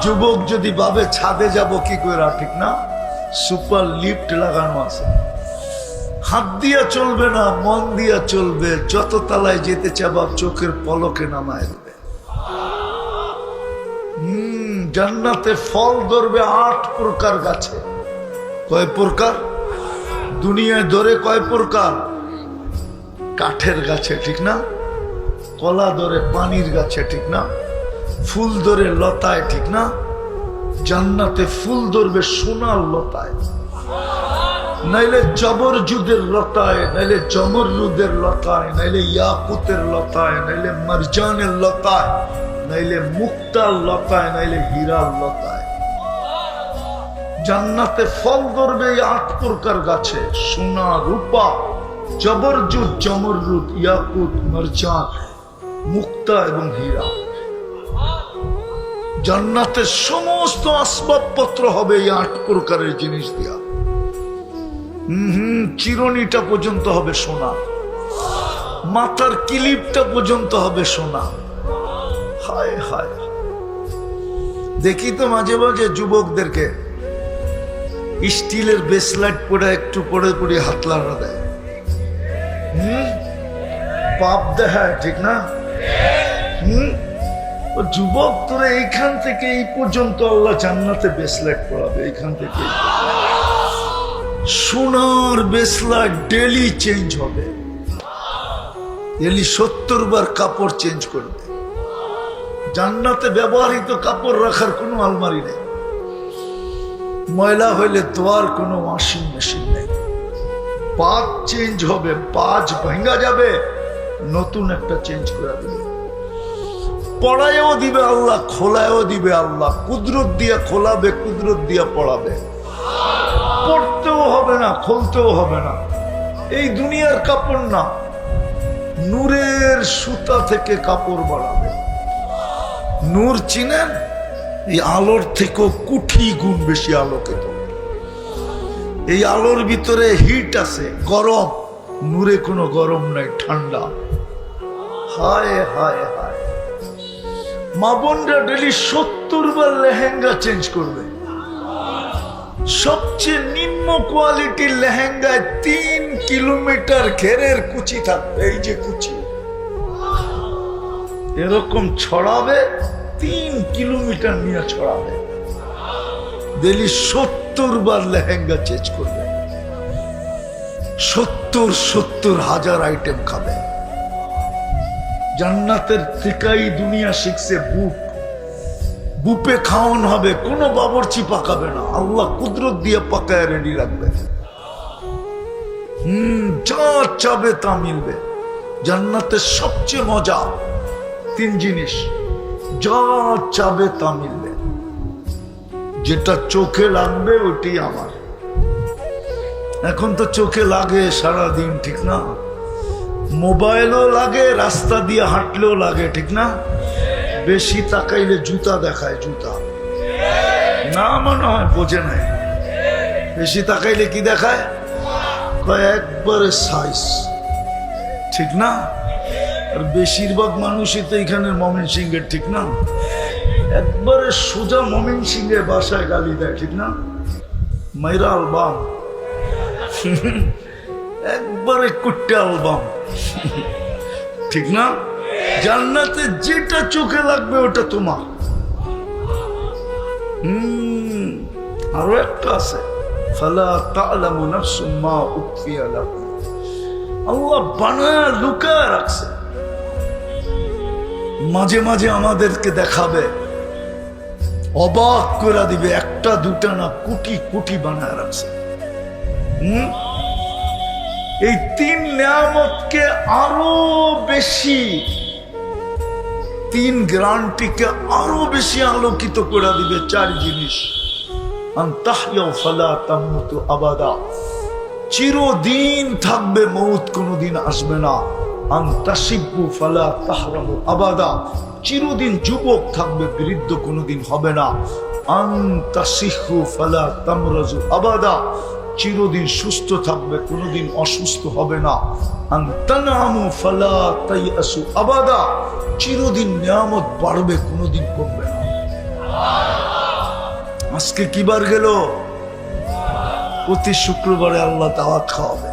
যুবক যদি ভাবে ছাদে যাব কি করে, ঠিক না? সুপার লিফট লাগানো আছে, হাত দিয়া চলবে না, মন দিয়া চলবে। যত তালায় যেতে চাবা চোখের পলকে নামায় দেবে। জান্নাতে ফল ধরবে 8 প্রকার গাছে। কয় প্রকার? দুনিয়ায় ধরে কয় প্রকার? কাঠের গাছে, ঠিক না? কলা ধরে পানির গাছে, ঠিক না? ফুল ধরে লতায়, ঠিক না? জান্নাতে ফুল ধরবে সোনার লতায়, নাইলে জবরজুদের লতায়, নাইলে জমরুদের লতায়, নাইলে ইয়াকুতের লতায়, নাইলে মারজানের লতায়, নাইলে মুক্তার লতায়, নাইলে হীরার লতায়। জান্নাতে ফল ধরবে 8 প্রকার গাছে, সোনা, রূপা, জবরজুদ, জমরুদ, ইয়াকুত, মারজান, মুক্তা এবং হীরা। জান্নাতের সমস্ত আসবাবপত্র হবে এই 8 প্রকারের জিনিস দিয়া। চিরুনিটা পর্যন্ত হবে সোনা, মাথার কিলিপটা পর্যন্ত হবে সোনা। হায় হায়, দেখি তো মাঝে মাঝে যুবকদেরকে স্টিলের ব্রেসলেট পরে একটু পরে পরে হাত লাগা দেয়, পাপ দেখায়, ঠিক না? যুবক, তোরা এইখান থেকে এই পর্যন্ত আল্লাহ জান্নাতে ব্রেসলেট পরাবে। এইখান থেকে সোনার ব্রেসলেট ডেলি চেঞ্জ হবে, ডেলি 70 বার কাপড় চেঞ্জ করবে। জান্নাতে ব্যবহৃত কাপড় রাখার কোনো আলমারি নেই, ময়লা হইলে ধোয়ার কোনো ওয়াশিং মেশিন নেই, বাজ চেঞ্জ হবে, বাজ ভাঙ্গা যাবে, নতুন একটা চেঞ্জ করে দিবে। পড়ায়ও দিবে আল্লাহ, খোলায়ও দিবে আল্লাহ। কুদরত দিয়া খোলাবে, কুদরত দিয়া পড়াবে। পড়তেও হবে না, খুলতেও হবে না। এই দুনিয়ার কাপড় না, নূরের সুতা থেকে কাপড় বানাবে। নূর চিনেন? এই আলোর থেকেও কোটি গুণ বেশি আলোকিত। এই আলোর ভিতরে হিট আছে, গরম। নূরে কোনো গরম নাই, ঠান্ডা। হায় হায় হায়, মা বোনরা ডেলি 70 বার লেহেঙ্গা চেঞ্জ করবে। সবচেয়ে নিম্ন কোয়ালিটির লেহেঙ্গায় 3 কিলোমিটার ঘেরের কুচি থাকবে। এই যে কুচি এরকম ছড়াবে, 3 কিলোমিটার নিয়ে ছড়াবে। ডেলি 70 বার লেহেঙ্গা চেঞ্জ করবে। 70 হাজার আইটেম খাবে। জান্নাতের থেকেই দুনিয়া শিখছে বুপ। বুপে খাওয়ান হবে, কোনো বাবরচি পাকাবে না, আল্লাহ কুদরত দিয়ে পাকায় রেডি রাখবে। যা চাবে তা মিলবে। জান্নাতের সবচেয়ে মজা 3 জিনিস, যা চাবে তা মিলবে। যেটা চোখে লাগবে ওইটাই আমার। এখন তো চোখে লাগে সারাদিন, ঠিক না? মোবাইলও লাগে, রাস্তা দিয়ে হাঁটলেও লাগে, ঠিক না? বেশি তাকাইলে জুতা দেখায়, জুতা না, মনে হয় বোঝে নাই। বেশি তাকাইলে কি দেখায়? একবারে সাইজ, ঠিক না? আর বেশিরভাগ মানুষই তো এখানে ময়মনসিংহের, ঠিক না? একবারে সোজা ময়মনসিংহের বাসায় গালি দেয়, ঠিক না? মাইরা আলবাম, একবারে কুট্টে আলবাম, ঠিক না? জান্নাতে যেটা চোখে লাগবে ওটা তোমার। আরো একটা আছে, ফালা তা'লামু নাফসুম মা উখফিয়া লাহুম। আল্লাহ বানায়া লুকায়া রাখছে, মাঝে মাঝে আমাদেরকে দেখাবে, অবাক করে দিবে। একটা দুটা না, কোটি কোটি বানায়া রাখছে। এই 3 নিয়ামতকে আরো বেশি, 3 গ্যারান্টিকে আরো বেশি আলোকিত করে দিবে 4 জিনিস। আনতাহইয়া ফালা তামুতু আবাদা, চিরদিন থাকবে, মৌত কোনোদিন আসবে না। আনতাশিবু ফালা তাহরামু আবাদা, চিরদিন যুবক থাকবে, বৃদ্ধ কোনোদিন হবে না। আনতাশিহু ফালা তামরাজু আবাদা, চিরদিন সুস্থ থাকবে, কোনোদিন অসুস্থ হবে না। আনতানামু ফালা তাইয়াসু আবাদা, চিরদিন নিয়ামত বাড়বে, কোনোদিন কমবে না। আজকে কি বার গেল? প্রতি শুক্রবারে আল্লাহ দাওয়াত খাওয়াবে।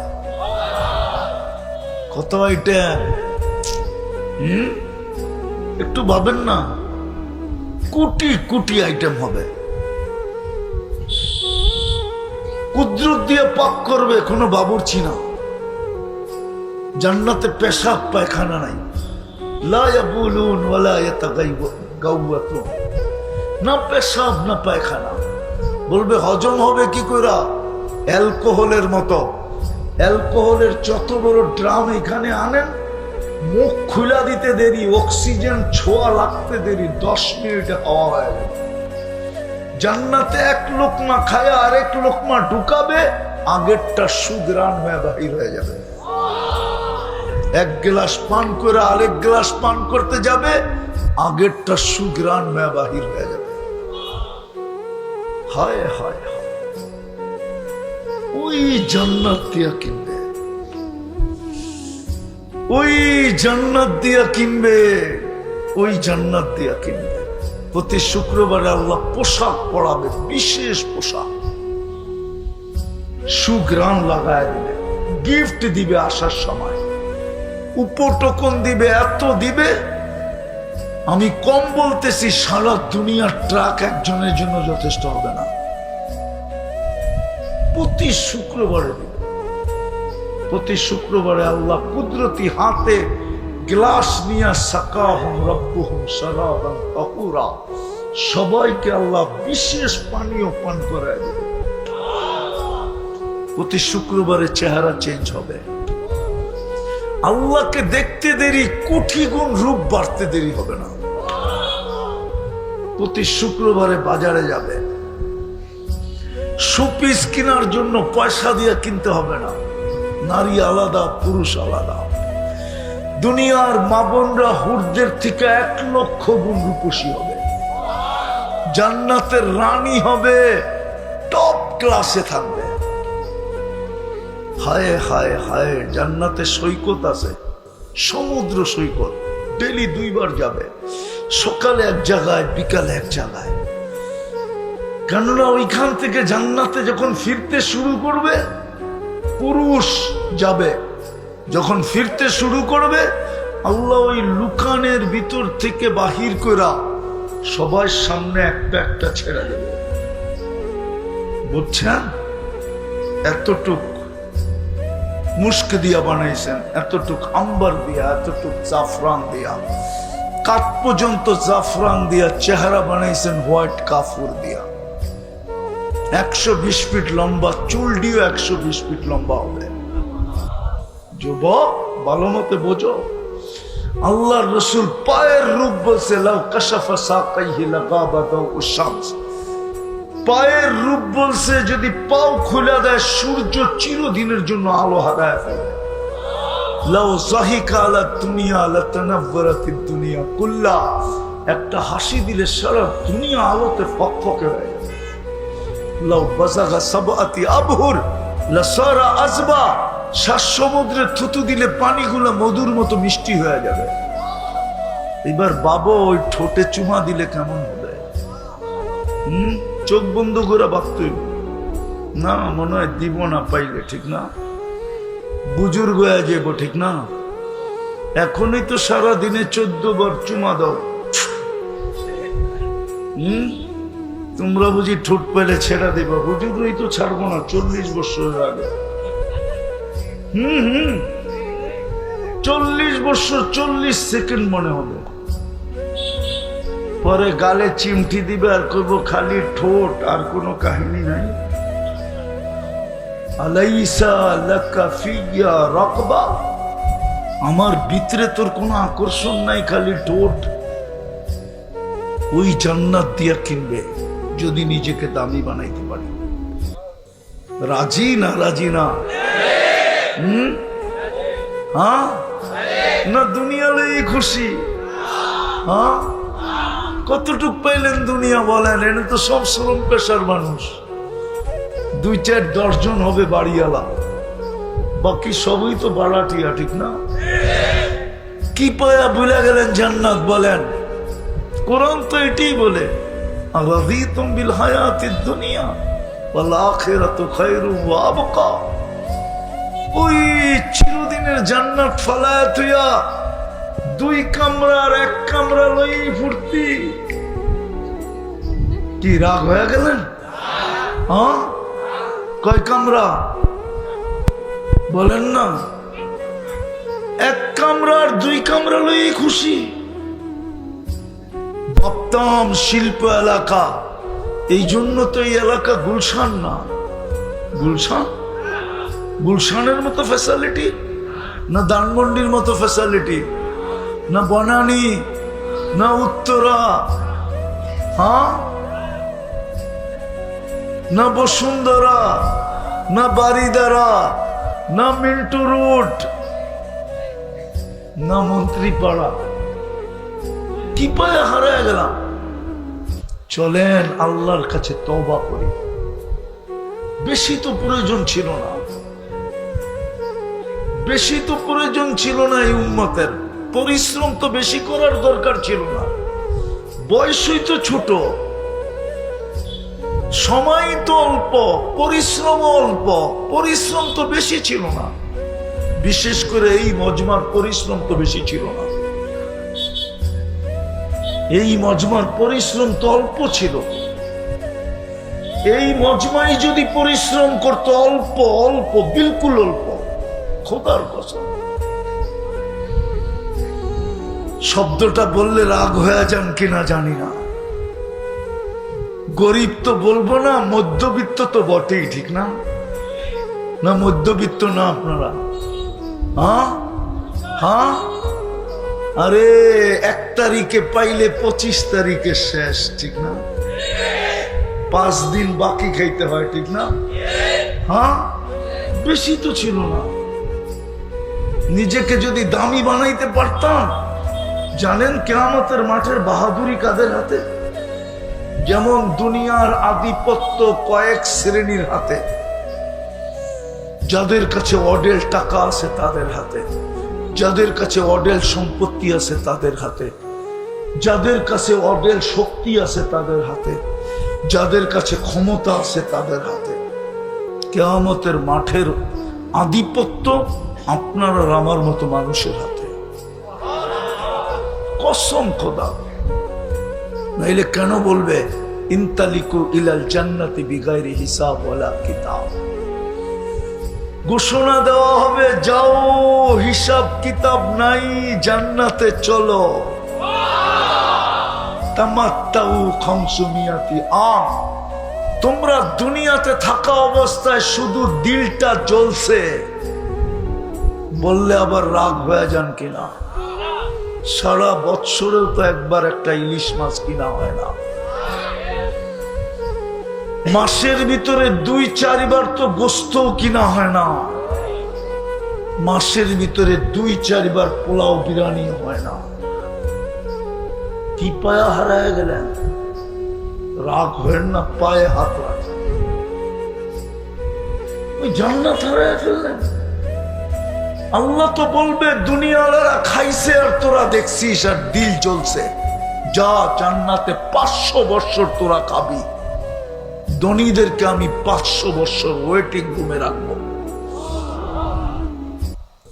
কত আইটেম! একটু ভাবেন না, কোটি কোটি আইটেম হবে। কুদরত দিয়ে পাক করবে, কোনো বাবুর্চি না। জান্নাতে পেশাব পায়খানা নাই, লা ইয়াবুলুন ওয়ালা ইয়াতাগাওয়াতুন, না পেশাব না পায়খানা। বলবে হজম হবে কি কইরা? অ্যালকোহলের মতো। অ্যালকোহলের যত বড় ড্রাম এখানে আনেন, মুখ খুলা দিতে দেরি, অক্সিজেন ছোঁয়া লাগতে দেরি, 10 মিনিটে হাওয়া হয়ে যাবে। জান্নাতে 1 লোকমা খায় আরেক লোকমা ঢুকাবে, আগেরটা সুগ্রাণ হয়ে বাহির হয়ে যাবে। 1 গ্লাস পান করে আরেক গ্লাস পান করতে যাবে, আগেরটা সুগ্রাণ হয়ে বাহির হয়ে যাবে। হায় হায়, ওই জান্নাত দিয়া কিনবে, ওই জান্নাত দিয়া কিনবে, ওই জান্নাত দিয়া কিনবে। প্রতি শুক্রবারে আল্লাহ পোশাক পরাবে, বিশেষ পোশাক, সুগ্রাণ লাগায় দিবে, গিফট দিবে আসার সময়, উপটোকন দিবে, এত দিবে। আমি কম বলতেছি, সারা দুনিয়ার ট্রাক একজনের জন্য যথেষ্ট হবে না। প্রতি শুক্রবারে দিবে। প্রতি শুক্রবারে আল্লাহ কুদরতি হাতে গ্লাস নিয়ে সাকাহুম রাব্বুহুম শারাবান তাহুরা, সবাইকে আল্লাহ বিশেষ পানীয় পান করায় দেবে। প্রতি শুক্রবারে চেহারা চেঞ্জ হবে। আল্লাহকে দেখতে দেরি, কোটি গুণ রূপ বাড়তে দেরি হবে না। প্রতি শুক্রবারে বাজারে যাবে, শোপিস কেনার জন্য পয়সা দিয়ে কিনতে হবে না। নারী আলাদা, পুরুষ আলাদা। দুনিয়ার মা বোনরা হুরদের থেকে 1 লক্ষ গুণ রূপসী হবে। জান্নাতের রানী হবে, টপ ক্লাসে থাকবে। হায় হায় হায়, জান্নাতে সৈকত আছে, সমুদ্র সৈকত। ডেলি 2 বার যাবে, সকালে এক জায়গায়, বিকালে এক জায়গায়। কেননা ওইখান থেকে জান্নাতে যখন ফিরতে শুরু করবে, পুরুষ যাবে, যখন ফিরতে শুরু করবে, আল্লাহ ওই লুকানের ভিতর থেকে বাহির করা সবার সামনে একটা একটা ছেড়ে দেবে। বুঝছেন? এতটুক মুস্ক দিয়া বানাইছেন, এতটুক আম্বার দিয়া, এতটুক জাফরান দিয়া, কাঠ পর্যন্ত জাফরান দিয়া চেহারা বানাইছেন হোয়াইট কাফুর দিয়া। 120 ফিট লম্বা, চুল দিও 120 ফিট লম্বা হবে। যুবক, ভালো মতে বোঝো, আল্লাহর রাসূল পায়ের রূপ বলছে, লাউ কাশাফা সাকাইহি লাগাবা দাউস শামস। পায়ের রূপ বলছে, যদি পাও খুলে দেয় সূর্য চিরদিনের জন্য আলো হারায় ফেলে। লাউ যাহিকা আলা দুনিয়া লাতানাওয়ারাতিদ দুনিয়া কুল্লা। একটা হাসি দিলে সারা দুনিয়া আলোতে ফকফকে হয়ে যায়। লাউ বাযাগা সাবআতি আবহুর লাসারা আযবা। 7 সমুদ্রে থুতু দিলে পানিগুলো মধুর মতো মিষ্টি হয়ে যাবে। এবার বাবা, ওই ঠোঁটে চুমা দিলে কেমন হবে? চোখ বন্ধ করে ভাবতেই না, মনে হয় দিব না পাইলে, ঠিক না? বুজুর্গ হয়ে যাব, ঠিক না? এখনই তো সারা দিনে 14 বার চুমা দাও। তোমরা বুঝি ঠোঁট পেলে ছেড়া দিবা? বুজুর্গই তো ছাড়বো না 40 বছরের আগে। 40 বছর 40 সেকেন্ড মনে হবে। পরে গালে চিমটি দিবে আর করবো খালি ঠোঁট, আর কোনো কাহিনী নাই। আলাইসা লাকা ফিয়া রাকবা। আমার ভিতরে তোর কোনো আকর্ষণ নাই, খালি ঠোঁট। ওই জান্নাত দিয়া কিনবে যদি নিজেকে দামি বানাইতে পারে। রাজি না? রাজি না? হ্যাঁ না? দুনিয়া লই খুশি? হ্যাঁ, কতটুক পাইলেন দুনিয়া বলেন? এনে তো সব শ্রম পেশার মানুষ। 2-4-10 জন হবে বাড়িওয়ালা, বাকি সবই তো বাড়াটিয়া, ঠিক না? কি পায়া ভুলে গেলেন জান্নাত বলেন? কোরআন তো এটাই বলে, রাযীতুম বিল হায়াতিদ দুনিয়া ওয়াল আখিরাতু খায়রুম ওয়া আবকা। ওই চিরদিনের জান্নাত ফালায়া তুইয়া 2 কামরার 1 কামরা লই ফুর্তি। কি রাগ হয়ে গেলেন? হ্যাঁ, কয় কামরা বলেন না? 1 কামরা আর 2 কামরা লই খুশি। ভাবতাম শিল্প এলাকা, এই জন্য তো এই এলাকা গুলশান না। গুলশান, গুলশানের মতো ফ্যাসিলিটি না, ধানমন্ডির মতো ফ্যাসিলিটি না, বনানী না, উত্তরা, হ্যাঁ না, বসুন্ধরা না, বারিদারা না, মিন্টু রোড না, মন্ত্রীপাড়া। কি পায়ে হারায় গেলাম? চলেন আল্লাহর কাছে তওবা করি। বেশি তো প্রয়োজন ছিল না, বেশি তো প্রয়োজন ছিল না। এই উম্মতের পরিশ্রম তো বেশি করার দরকার ছিল না। বয়সই তো ছোট, সময় তো অল্প, পরিশ্রম অল্প। পরিশ্রম তো বেশি ছিল না, বিশেষ করে এই মজমার পরিশ্রম তো বেশি ছিল না। এই মজমার পরিশ্রম তো অল্প ছিল। এই মজমাই যদি পরিশ্রম করতো অল্প অল্প, বিলকুল অল্প, খোদার কসম। শব্দটা বললে রাগ হয়ে যান কিনা জানি না। গরিব তো বলবো না, মধ্যবিত্ত তো বটেই, ঠিক না? না মধ্যবিত্ত না আপনারা? হ্যাঁ হ্যাঁ, আরে 1 তারিখে পাইলে 25 তারিখে শেষ, ঠিক না? 5 দিন বাকি খাইতে হয়, ঠিক না? হ্যাঁ, বেশি তো ছিল না। নিজেকে যদি দামি বানাইতে পারতাম, জানেন কিয়ামতের মাঠের বাহাদুরি কাদের হাতে? যেমন দুনিয়ার আধিপত্য কয়েক শ্রেণীর হাতে, যাদের কাছে অডেল টাকা আছে তাদের হাতে, যাদের কাছে অডেল সম্পত্তি আছে তাদের হাতে, যাদের কাছে অডেল শক্তি আছে তাদের হাতে, যাদের কাছে ক্ষমতা আছে তাদের হাতে। কিয়ামতের মাঠের আধিপত্য আপনার আর আমার মতো মানুষের হাতে। কসম খোদা, নাইলে কেন বলবে ইনতালিকু ইলাল জান্নাতি বিগাইরি হিসাব ওয়ালা কিতাব? ঘোষণা দেওয়া হবে, যাও, হিসাব কিতাব নাই, জান্নাতে চলো। তামাত্তাউ খামসুমিয়াতি আম। তোমরা দুনিয়াতে থাকা অবস্থায় শুধু দিলটা জ্বলছে বললে আবার রাগ হয়ে যান কিনা? সারা বৎসরেও তো একবার একটা ইলিশ মাছ কিনা হয় না। মাসের ভিতরে 2-4 বার তো গোস্ত কিনা হয় না। মাসের ভিতরে 2-4 বার পোলাও বিরিয়ানি হয় না। কি পায়া হারায় গেলেন? রাগ হয়েন না, পায়ে হাত রাখেন। ওই জান্নাত হারায় ফেললেন। আল্লাহ তো বলবে দুনিয়াওয়ালারা খাইছে আর তোরা দেখছিস আর দিল জ্বলছে, যা জান্নাতে 500 বছর তোরা খাবি। ধনীদেরকে আমি 500 বছর ওয়েটিং রুমে রাখবো।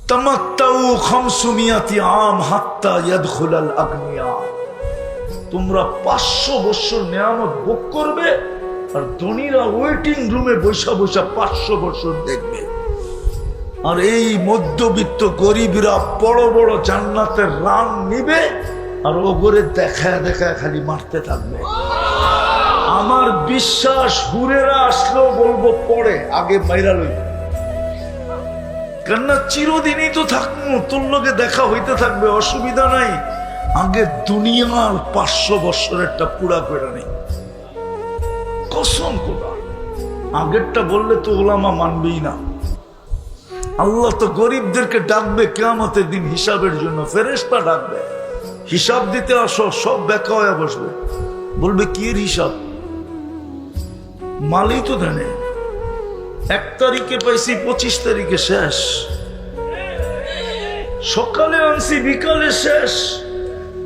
তামাত্তাউ খামসুমিয়াতি আম হাত্তা ইয়াদখুলাল আগনিয়া। তোমরা 500 বছর নিয়ামত ভোগ করবে আর ধনীরা ওয়েটিং রুমে বৈশা বৈশা 500 বছর দেখবে। আর এই মধ্যবিত্ত গরিবরা বড় বড় জান্নাতের রান নিবে আর ওগরে দেখায় দেখায় খালি মারতে থাকবে। আমার বিশ্বাস হুরেরা আসলেও বলবো পরে, আগে মাইরা লইব। কেননা চিরদিনই তো থাকবো, তোর লোকে দেখা হইতে থাকবে, অসুবিধা নাই। আগে দুনিয়ার 500 বছরেরটা পুরা করে নেই। কসম খোদা, আগেরটা বললে তো ওলামা মানবেই না। আল্লাহ তো গরিবদেরকে ডাকবে কিয়ামতের দিন হিসাবের জন্য, ফেরেশতা ডাকবে, হিসাব দিতে আসো। সব ব্যাখ্যা হয়ে বসবে, বলবে কি এর হিসাব? মালই তো দেনে। 1 তারিখে পাইছি, 25 তারিখে শেষ। সকালে আনছি, বিকালে শেষ।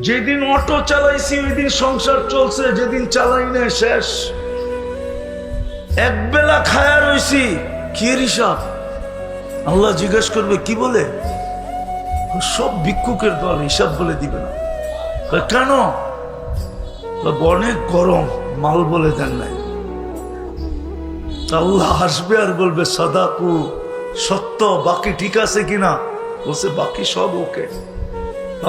যেদিন অটো চালাইছি ওই দিন সংসার চলছে, যেদিন চালাই না শেষ। একবেলা খায়া রইছি, কি এর হিসাব? আল্লাহ জিজ্ঞেস করবে কি বলে? সব ভিক্ষুকের দল, হিসাব বলে দিবে না। কেন? অনেক গরম, মাল বলে দেন নাই। আল্লাহ হাসবে আর বলবে সাদাকু, সত্য, বাকি ঠিক আছে কিনা? বলছে বাকি সব ওকে।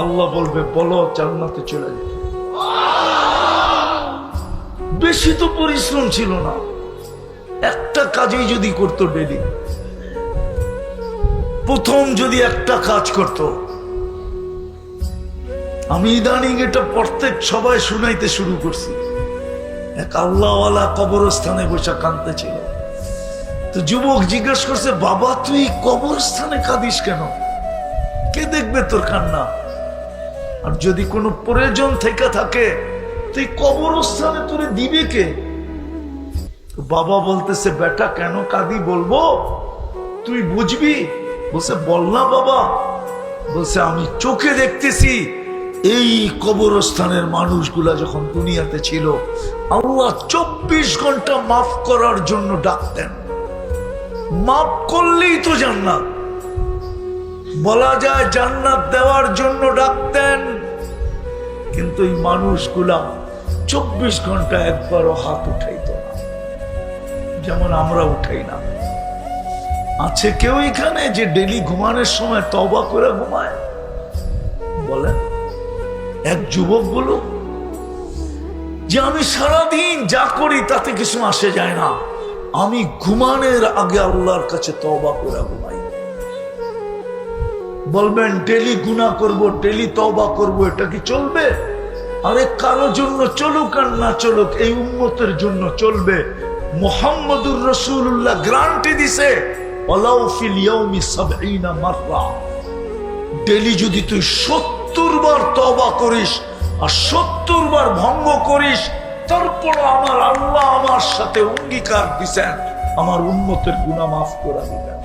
আল্লাহ বলবে বলো জান্নাতে চলে যেতে। বেশি তো পরিশ্রম ছিল না, একটা কাজই যদি করতো ডেলি, প্রথম যদি একটা কাজ করত। আমি ইদানিং এটা প্রত্যেক সবাই শুনাইতে শুরু করছি। এক আল্লাহওয়ালা কবরস্থানে বসে কাঁদতেছিল। তো যুবক জিজ্ঞেস করছে, বাবা তুই কবরস্থানে কাঁদিস কেন? কে দেখবে তোর কান্না? আর যদি কোনো প্রয়োজন থেকে থাকে তুই কবরস্থানে তোরে দিবে কে? বাবা বলতেছে, বেটা কেন কাঁদি বলবো, তুই বুঝবি। বলছে বল না বাবা। বলছে আমি চোখে দেখতেছি এই কবরস্থানের মানুষগুলা যখন দুনিয়াতে ছিল, আল্লাহ 24 ঘন্টা মাফ করার জন্য ডাকতেন। মাফ করলেই তো জান্নাত, বলা যায় জান্নাত দেওয়ার জন্য ডাকতেন। কিন্তু এই মানুষগুলা 24 ঘন্টা একবারও হাত উঠাইত না, যেমন আমরা উঠাই না। আছে কেউ এখানে যে ডেলি ঘুমানোর সময় তওবা করে ঘুমায়? বলেন এক যুবক বলো যে আমি সারাদিন যা করি তাতে কিছু আসে যায় না, আমি ঘুমানোর আগে আল্লাহর কাছে তওবা করে ঘুমাই। বলবেন ডেলি গুনাহ করব, ডেলি তওবা করব, এটা কি চলবে? আরে কারো জন্য চলুক আর না চলুক, এই উম্মতের জন্য চলবে। মুহাম্মদুর রাসূলুল্লাহ গ্যারান্টি দিছে, ওয়ালাউ ফিল ইয়াউমি ৭০ মাররা, ডেলি যদি তুই ৭০ বার তওবা করিস আর ৭০ বার ভঙ্গ করিস, তারপর আমার আল্লাহ আমার সাথে অঙ্গীকার দিছেন আমার উম্মতের গুনাহ মাফ করে দিবেন।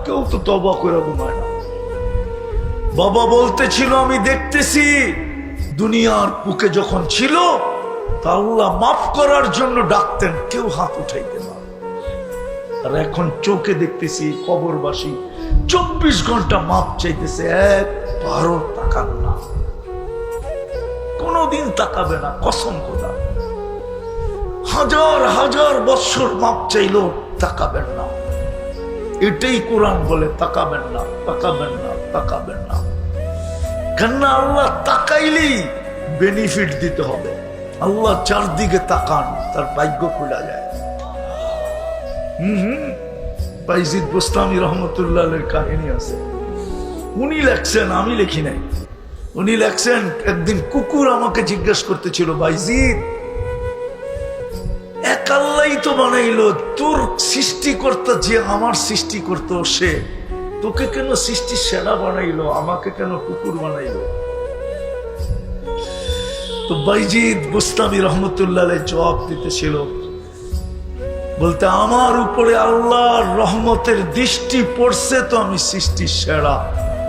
কেউ তো তওবা করে ঘুমায় না। বাবা বলতেছিল, আমি দেখতেছি দুনিয়ার বুকে যখন ছিল তা আল্লাহ মাফ করার জন্য ডাকতেন, কেউ হাত উঠাইতে না। আর এখন চোখে দেখতেছি কবরবাসী 24 ঘন্টা মাপ চাইতেছে, একবারও তাকান না, কোনদিন তাকাবে না, কসম খোদা। হাজার হাজার বছর মাপ চাইলেও তাকাবেন না। এটাই কোরআন বলে, তাকাবেন না, তাকাবেন না, তাকাবেন না। কেননা আল্লাহ তাকাইলেই বেনিফিট দিতে হবে। আল্লাহ চারদিকে তাকান, তার ভাগ্য খুলে যায়। বাইজিদ বোস্তামি রহমতুল্লাহ এর কাহিনী আছে, উনি লেখছেন, আমি লিখি নাই। উনি লেখছেন, একদিন কুকুর আমাকে জিজ্ঞাসা করতেছিল, বাইজিদ এক আল্লাহই তো বানাইলো, তোর সৃষ্টিকর্তা যে আমার সৃষ্টিকর্তা সে, তোকে কেন সৃষ্টি সেরা বানাইলো, আমাকে কেন কুকুর বানাইলো? তো বাইজিদ বোস্তামি রহমতুল্লাহ জবাব দিতেছিল, বলতে আমার উপরে আল্লাহর রহমতের দৃষ্টি পড়ছে তো আমি সৃষ্টি সেরা,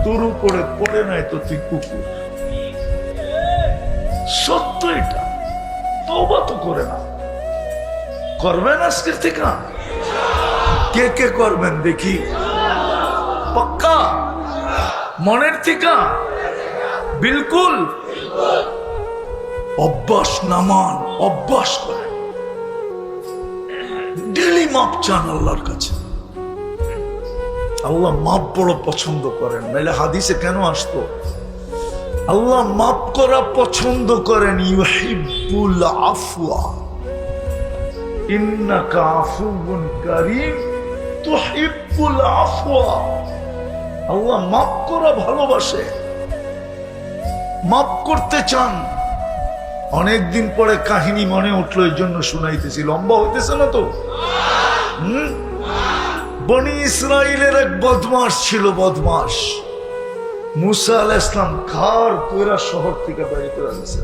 তোর উপরে পড়ে নাই তো তুই কুকুর। সত্য এটা, তওবা তো করে না। করবেন আজকের থেকে? কে কে করবেন দেখি? পাক্কা মনের থেকে? বিলকুল। অভ্যাস নামান, অভ্যাস করেন, ডেলি মাপ চান আল্লাহর কাছে। আল্লাহ মাপ বড় পছন্দ করেন, নাহলে হাদিসে কেন আসতো? আল্লাহ মাপ করা পছন্দ করেন। ইউহিব্বুল আফওয়া, ইন্নাকা আফুউন কারীম তুহিব্বুল আফওয়া। আল্লাহ মাপ করা ভালোবাসে, মাপ করতে চান। অনেকদিন পরে কাহিনী মনে উঠলো, এই জন্য শুনাইতেছি, লম্বা হইতেছে না তো। বনি ইসরাইলের এক বদমাস ছিল, বদমাস। মুসা আলাইহিস সালাম ঘর পুরা শহর থেকে বাইরে করে গেছে,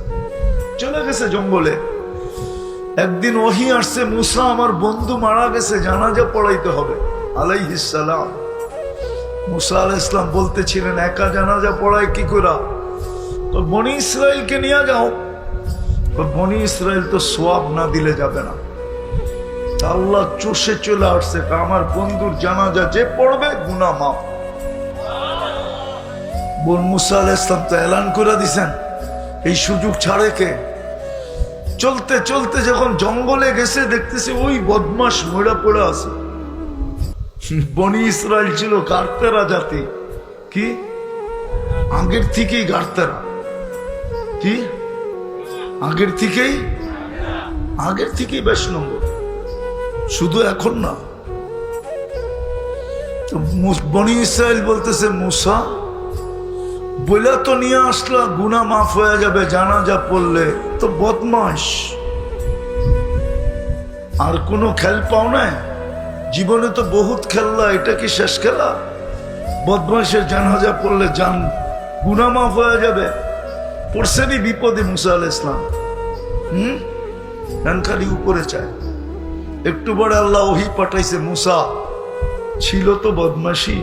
চলে গেছে জঙ্গলে। একদিন ওহী আসছে, মুসা আমার বন্ধু মারা গেছে, জানাজা পড়াইতে হবে আলাইহিস সালাম। মুসা আলাইহিস সালাম বলতেছিলেন, একা জানাজা পড়ায় কি করে? তো বনি ইসরাইলকে নিয়ে যাও। বনি ইসরাইল তো সোয়াব না দিলে যাবে না। আল্লাহ চষে চলে আসছে, আমার বন্ধুর জানাজা যে পড়বে গুনাহ মাফ। মুসা আলাইহিস সালাম তো এলান করে দিছেন, এই সুযোগ ছাড়ে কে? চলতে চলতে যখন জঙ্গলে গেছে, দেখতেছে ওই বদমাস মরা পড়ে আছে। বনি ইসরাইল ছিল গার্তেরা জাতি। কি আগের থেকেই গার্তেরা? কি আগের থেকেই বেশ নম্বর, শুধু এখন না। তো বনি ইসরাইল বলতেছে, মুসা বইলা তো নিয়ে আসলা, গুনাহ মাফ হয়ে যাবে জানাজা পড়লে, তো বদমাস আর কোনো খেল পাও না? জীবনে তো বহুত খেললা, এটা কি শেষ খেলা? বদমাসের জানাজা পড়লে জান গুনাহ মাফ হয়ে যাবে। পড়ছেনি বিপদে মুসা আলাইহিস সালাম। খালি উপরে চায়। একটু বড় আল্লাহ ওহী পাঠাইছে, মুসা ছিল তো বদমাশি।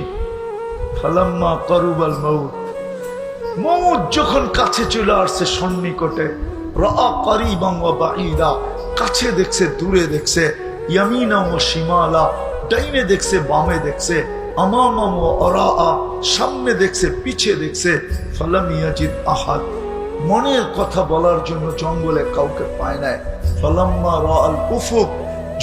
ফালাম্মা কারুবাল মাউত, মৌত যখন কাছে চলে আসছে সন্নিকটে, রাআ কারিবান ওয়া বাঈদা, কাছে দেখছে দূরে দেখছে, ইয়ামিনা ওয়া শিমালা, ডাইনে দেখছে বামে দেখছে, আমামা ওয়া আরাআ, সামনে দেখছে পিছে দেখছে। ফালাম ইয়াজিদ আহাদ, মনের কথা বলার জন্য জঙ্গলে কাউকে পায় নাই। ফালাম্মা রাআল উফুক,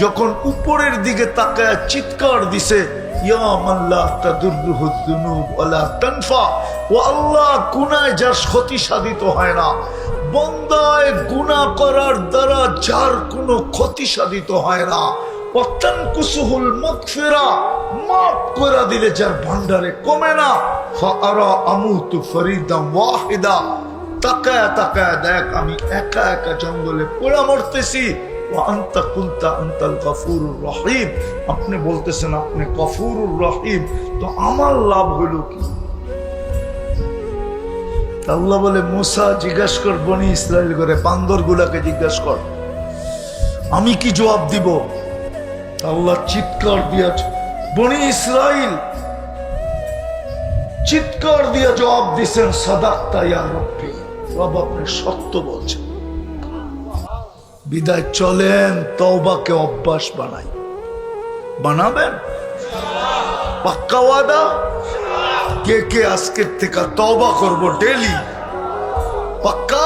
যখন উপরের দিকে তাকায় চিৎকার দিছে, ইয়া মান লা তাদুররুহু যুনুব ওয়া লা তানফা, ও আল্লাহ, গুনাহ যার ক্ষতি সাধিত হয় না, বন্দায় গুনাহ করার দ্বারা যার কোনো ক্ষতি সাধিত হয় না, ওয়াতানকুসুহুল মাগফিরা, মাফ করে দিলে যার ভান্ডারে কমে না, ফাআরা আমুতু ফরিদান ওয়াহিদা, তাকায়া তাকায়া দেখ আমি একা একা জঙ্গলে পড়ে মরতেছি। আনতা কুলতা আনতাল গফুরুর রহিম, আপনি বলতেছেন আপনি গফুরুর রহিম, তো আমার লাভ হলো কি? আল্লাহ বলে মুসা জিজ্ঞাসা কর বনি ইসরাইল করে, বান্দর গুলাকে জিজ্ঞাসা কর আমি কি জবাব দিব। আল্লাহ চিৎকার দিয়া বনি ইসরাইল চিৎকার দিয়া জবাব দিছেন সাদাক্তা ইয়া রব্বি, রব আপনি সত্য বলছেন। বিদায় চলেন তওবাকে অভ্যাস বানাই। বানাবেন? পাক্কা ওয়াদা? কে কে আজকের থেকে তওবা করব ডেলি? পাক্কা?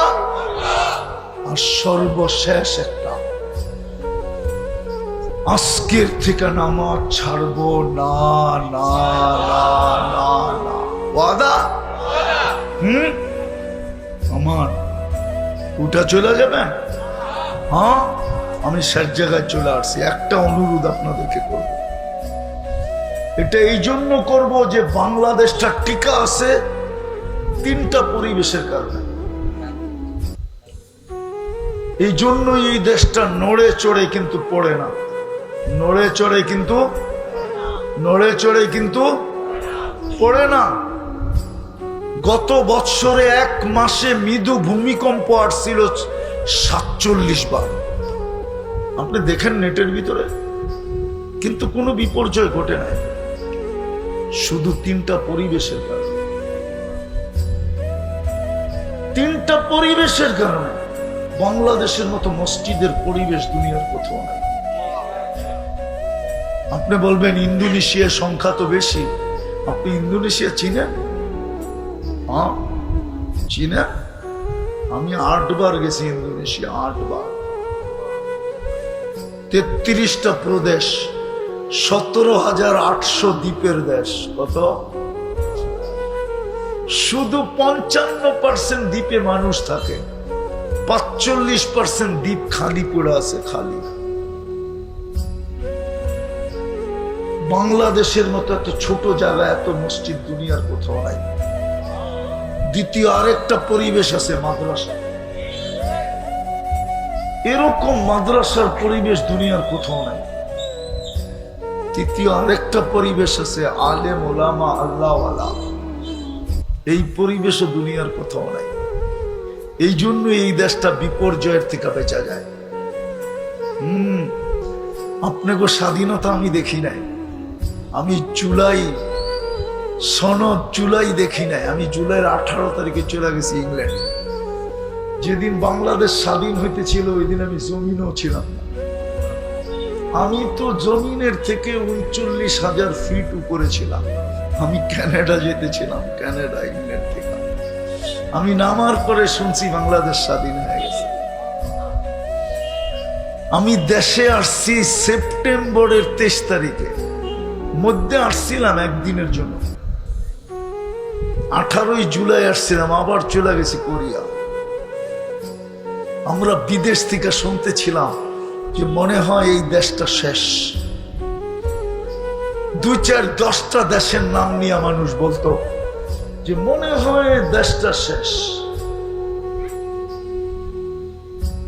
আর সর্বশেষ একটা, আজকের থেকে নামাজ ছাড়বো না, না না না না। ওয়াদা? আমার উঠা চলে যাবেন? হ্যাঁ, আমি শেষ জায়গায় চলে আসছি। একটা অনুরোধ আপনাদেরকে করব, এটা এই জন্য করব যে বাংলাদেশটা টিকা আছে তিনটা পরিবেশের কারণে। এই জন্যই এই দেশটা নড়ে চড়ে কিন্তু পড়ে না, নড়ে চড়ে কিন্তু পড়ে না। গত বৎসরে এক মাসে মৃদু ভূমিকম্প আসছিল 47 বার। আপনি দেখেন নেটের ভিতরে, কিন্তু কোনো বিপর্যয় ঘটে নাই, শুধু তিনটা পরিবেশের কারণে। তিনটা পরিবেশের কারণে বাংলাদেশের মতো মসজিদের পরিবেশ দুনিয়ার কোথাও নাই। আপনি বলবেন ইন্দোনেশিয়ার সংখ্যা তো বেশি, আপনি ইন্দোনেশিয়া চিনেন? হ্যাঁ চিনেন? আমি 8 বার গেছি ইন্দোনেশিয়া, 8 বার। 33টা প্রদেশ, 17,800 দ্বীপের দেশ। কত? শুধু 55% দ্বীপে মানুষ থাকে, 45% দ্বীপ খালি পড়ে আছে, খালি। বাংলাদেশের মতো এত ছোট জায়গায় এত মসজিদ দুনিয়ার কোথাও নাই। দ্বিতীয় আরেকটা পরিবেশ আছে মাদ্রাসা, এরকম মাদ্রাসার পরিবেশ দুনিয়ার কোথাও নাই। তৃতীয় আরেকটা পরিবেশ আছে আলেম ওলামা আল্লাহওয়ালা, এই পরিবেশও দুনিয়ার কোথাও নাই। এই জন্য এই দেশটা বিপর্যয়ের থেকে বেঁচা যায়। আপনাকে স্বাধীনতা আমি দেখি নাই, আমি জুলাই দেখি নাই। আমি জুলাইয়ের 18 তারিখে চলে গেছি ইংল্যান্ড। যেদিন বাংলাদেশ স্বাধীন হইতেছিল ওই দিন আমি জমিনও ছিলাম না। আমি তো জমিনের থেকে 39,000 ফিট উপরে ছিলাম। আমি কানাডা যেতেছিলাম, কানাডা ইংল্যান্ড থেকে। আমি নামার পরে শুনছি বাংলাদেশ স্বাধীন হয়ে গেছে। আমি দেশে আসছি সেপ্টেম্বরের 23 তারিখে, মধ্যে আসছিলাম একদিনের জন্য। 18 জুলাই আসছিলাম, আবার চলে গেছি কোরিয়া। আমরা বিদেশ থেকে শুনতেছিলাম যে মনে হয় এই দেশটা শেষ। 2-4-10টা দেশের নাম নিয়ে মানুষ বলতো যে মনে হয় দেশটা শেষ।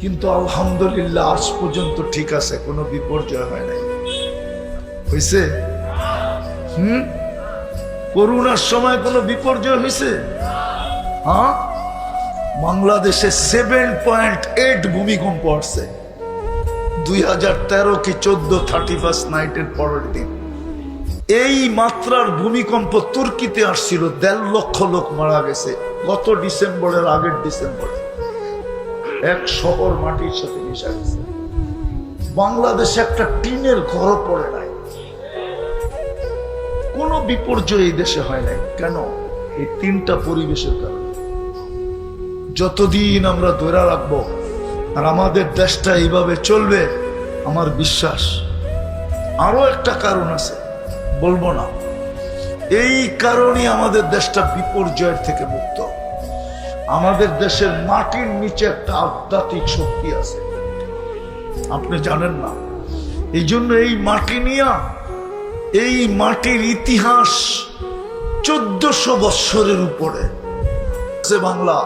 কিন্তু আলহামদুলিল্লাহ আজ পর্যন্ত ঠিক আছে, কোনো বিপর্যয় হয় নাই। হয়েছে? করোনার সময় কোনো বিপর্যয় হয়েছে? হ্যাঁ, বাংলাদেশে 7.8 ভূমিকম্প আসছে 2013 কি 14 31 নাইটের পরের দিন। এই মাত্রার ভূমিকম্প তুর্কিতে আসছিল, 1.5 লক্ষ লোক মারা গেছে গত ডিসেম্বরের আগের ডিসেম্বরে। এক শহর মাটির সাথে মিশে গেছে। বাংলাদেশে একটা টিনের ঘর পড়ে নাই, কোনো বিপর্যয় এই দেশে হয় নাই। কেন? এই তিনটা পরিবেশের কারণে। যতদিন আমরা ধরে রাখবো আর আমাদের দেশটা এইভাবে চলবে, আমার বিশ্বাস। আরো একটা কারণ আছে, বলবো না। এই কারণে আমাদের দেশটা বিপর্যয়ের থেকে মুক্ত। আমাদের দেশের মাটির নিচে একটা আধ্যাত্মিক শক্তি আছে, আপনি জানেন না। এই জন্য এই মাটি নিয়ে, এই মাটির ইতিহাস 1400 বৎসরের উপরে বাংলা।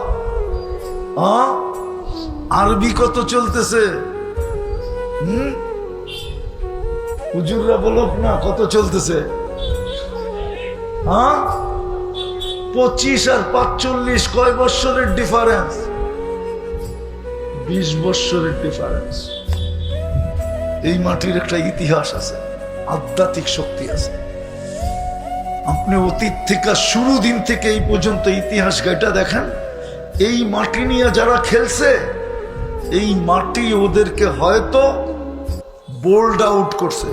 আরবি কত চলতেছে? হুজুররা বলুক না কত চলতেছে। 25 আর 45 কয় বৎসরের ডিফারেন্স? 20 বৎসরের ডিফারেন্স। এই মাটির একটা ইতিহাস আছে, আধ্যাত্মিক শক্তি আছে। আপনি অতীত থেকে শুরু দিন থেকে এই পর্যন্ত ইতিহাস গাইটা দেখেন, এই মাটি নিয়ে যারা খেলছে, এই মাটি ওদেরকে হয়তো বোল্ড আউট করছে,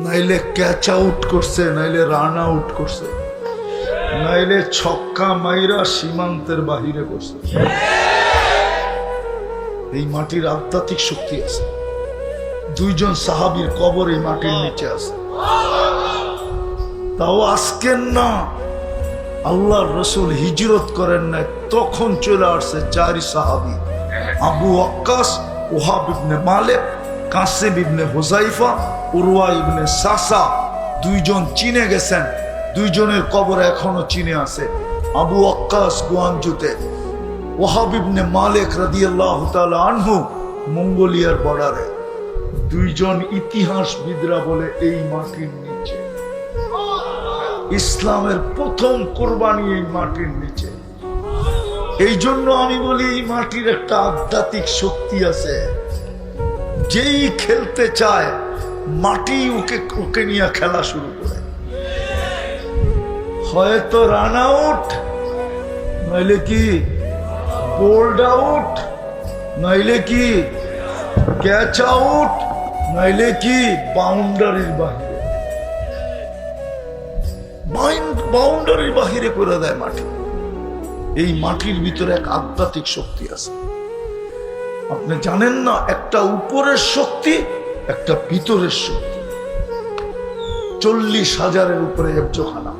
নাইলে ক্যাচ আউট করছে, নাইলে রান আউট করছে, নাইলে ছক্কা মাইরা সীমান্তের বাহিরে করছে। এই মাটির আধ্যাত্মিক শক্তি আছে। 2 জন সাহাবীর কবর এই মাটির নিচে আছে। তাও আজকের না, আল্লাহর রাসূল হিজরত করেন না, তখন চলে আসছে 4 সাহাবী, আবু ওয়াক্কাস, ওহাব ইবনে মালিক, কাসিম ইবনে হুযাইফা, উরওয়া ইবনে সাসা। 2 জন চীনে গেছেন, 2 জনের কবর এখনো চীনে আছে। আবু ওয়াক্কাস গুয়াংজুতে, ওহাব ইবনে মালিক রাদিয়াল্লাহু তাআলা আনহু মঙ্গোলিয়ার বর্ডারে। 2 জন ইতিহাসবিদরা বলে এই মাটির নিচে ইসলামের প্রথম কোরবানি এই মাটির নিচে। এই জন্য আমি বলি এই মাটির একটা আধ্যাত্মিক শক্তি আছে। যেই খেলতে চায় মাটি ওকে নিয়ে খেলা শুরু করে। হয়তো রান আউট, নইলে কি বোল্ড আউট, নইলে কি ক্যাচ আউট, নইলে কি বাউন্ডারির বাহিরে, বাউন্ডারির বাহিরে করে দেয় মাটি। এই মাটির ভিতরে এক আধ্যাত্মিক শক্তি আছে। আপনি জানেন না, একটা উপরের শক্তি, একটা ভিতরের শক্তি। 40,000-এর উপরে হেফজখানা।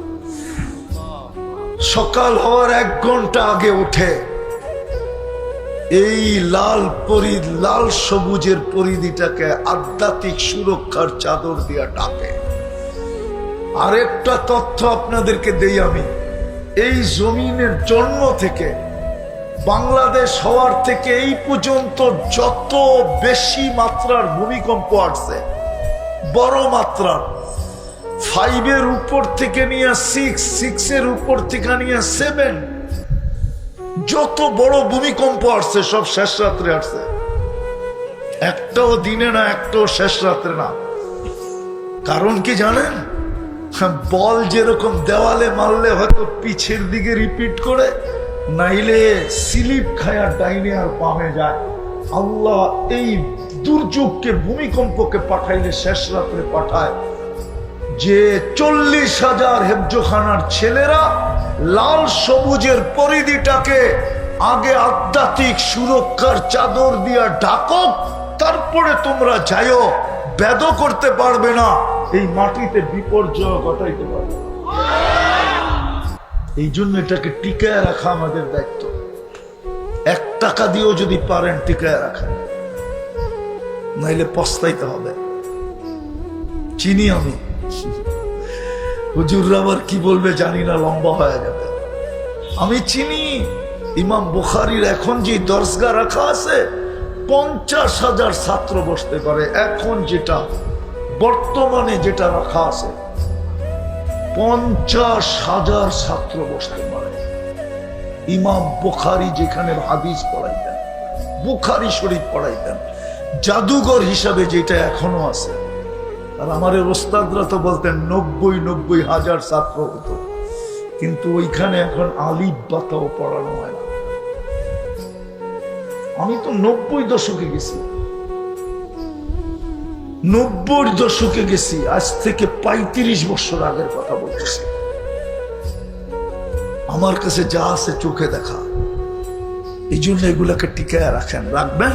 সকাল হওয়ার 1 ঘন্টা আগে উঠে এই লাল সবুজের পরিধিটাকে আধ্যাত্মিক সুরক্ষার চাদর দিয়া ডাকে। আরেকটা তথ্য আপনাদেরকে দেই আমি, এই জমিনের জন্ম থেকে বাংলাদেশ হওয়ার থেকে এই পর্যন্ত যত বেশি মাত্রার ভূমিকম্প আসছে, বড় মাত্রার, 5-এর উপর থেকে নিয়ে 6-এর উপর থেকে নিয়ে 7, যত বড় ভূমিকম্প আসছে সব শেষ রাত্রে আসছে। একটাও দিনে না, একটাও শেষ রাত্রে না। কারণ কি জানেন? বল যেরকম দেওয়ালে মারলে হয়তো পিছের দিকে রিপিট করে, নাইলে স্লিপ খায়া ডাইনে আর বামে যায়। আল্লাহ এই দুর্যোগকে, ভূমিকম্পকে পাঠাইলে শেষ রাত্রে পাঠায়, যে 40,000 হেফজখানার ছেলেরা লাল সবুজের পরিধিটাকে আগে আধ্যাত্মিক সুরক্ষার চাদর দিয়া ঢাকক, তারপরে তোমরা যাইও। বেদ করতে পারবে না, এই মাটিতে বিপর্যয় ঘটাইতে পারবে। এই জন্য এটাকে টিকায় রাখা আমাদের দায়িত্ব। 1 টাকা দিয়েও যদি পারেন টিকায় রাখেন, নাইলে পস্তাইতে হবে। চিনি আমি, হুজুররা আবার কি বলবে জানি না, লম্বা হয়ে যাবে। আমি চিনি ইমাম বুখারীর এখন যে দরজগা রাখা আছে, 50,000 ছাত্র বসতে পারে। এখন যেটা বর্তমানে যেটা রাখা আছে, 50,000 ছাত্র বসতে পারে। ইমাম বুখারী যেখানে হাদিস পড়াইতেন, বুখারী শরীফ পড়াইতেন, জাদুঘর হিসাবে যেটা এখনো আছে। আর আমাদের ওস্তাদরা তো বলতেন 90,000 ছাত্র হতো, কিন্তু ওইখানে এখন আলিফ বাতাও পড়ানো হয় না। আমি তো 90 দশকে গেছি, 90 দশকে গেছি। আজ থেকে 35 বছর আগের কথা বলতেছি। আমার কাছে যা আছে চোখে দেখা। এই জন্য এগুলাকে টিকায় রাখেন, রাখবেন।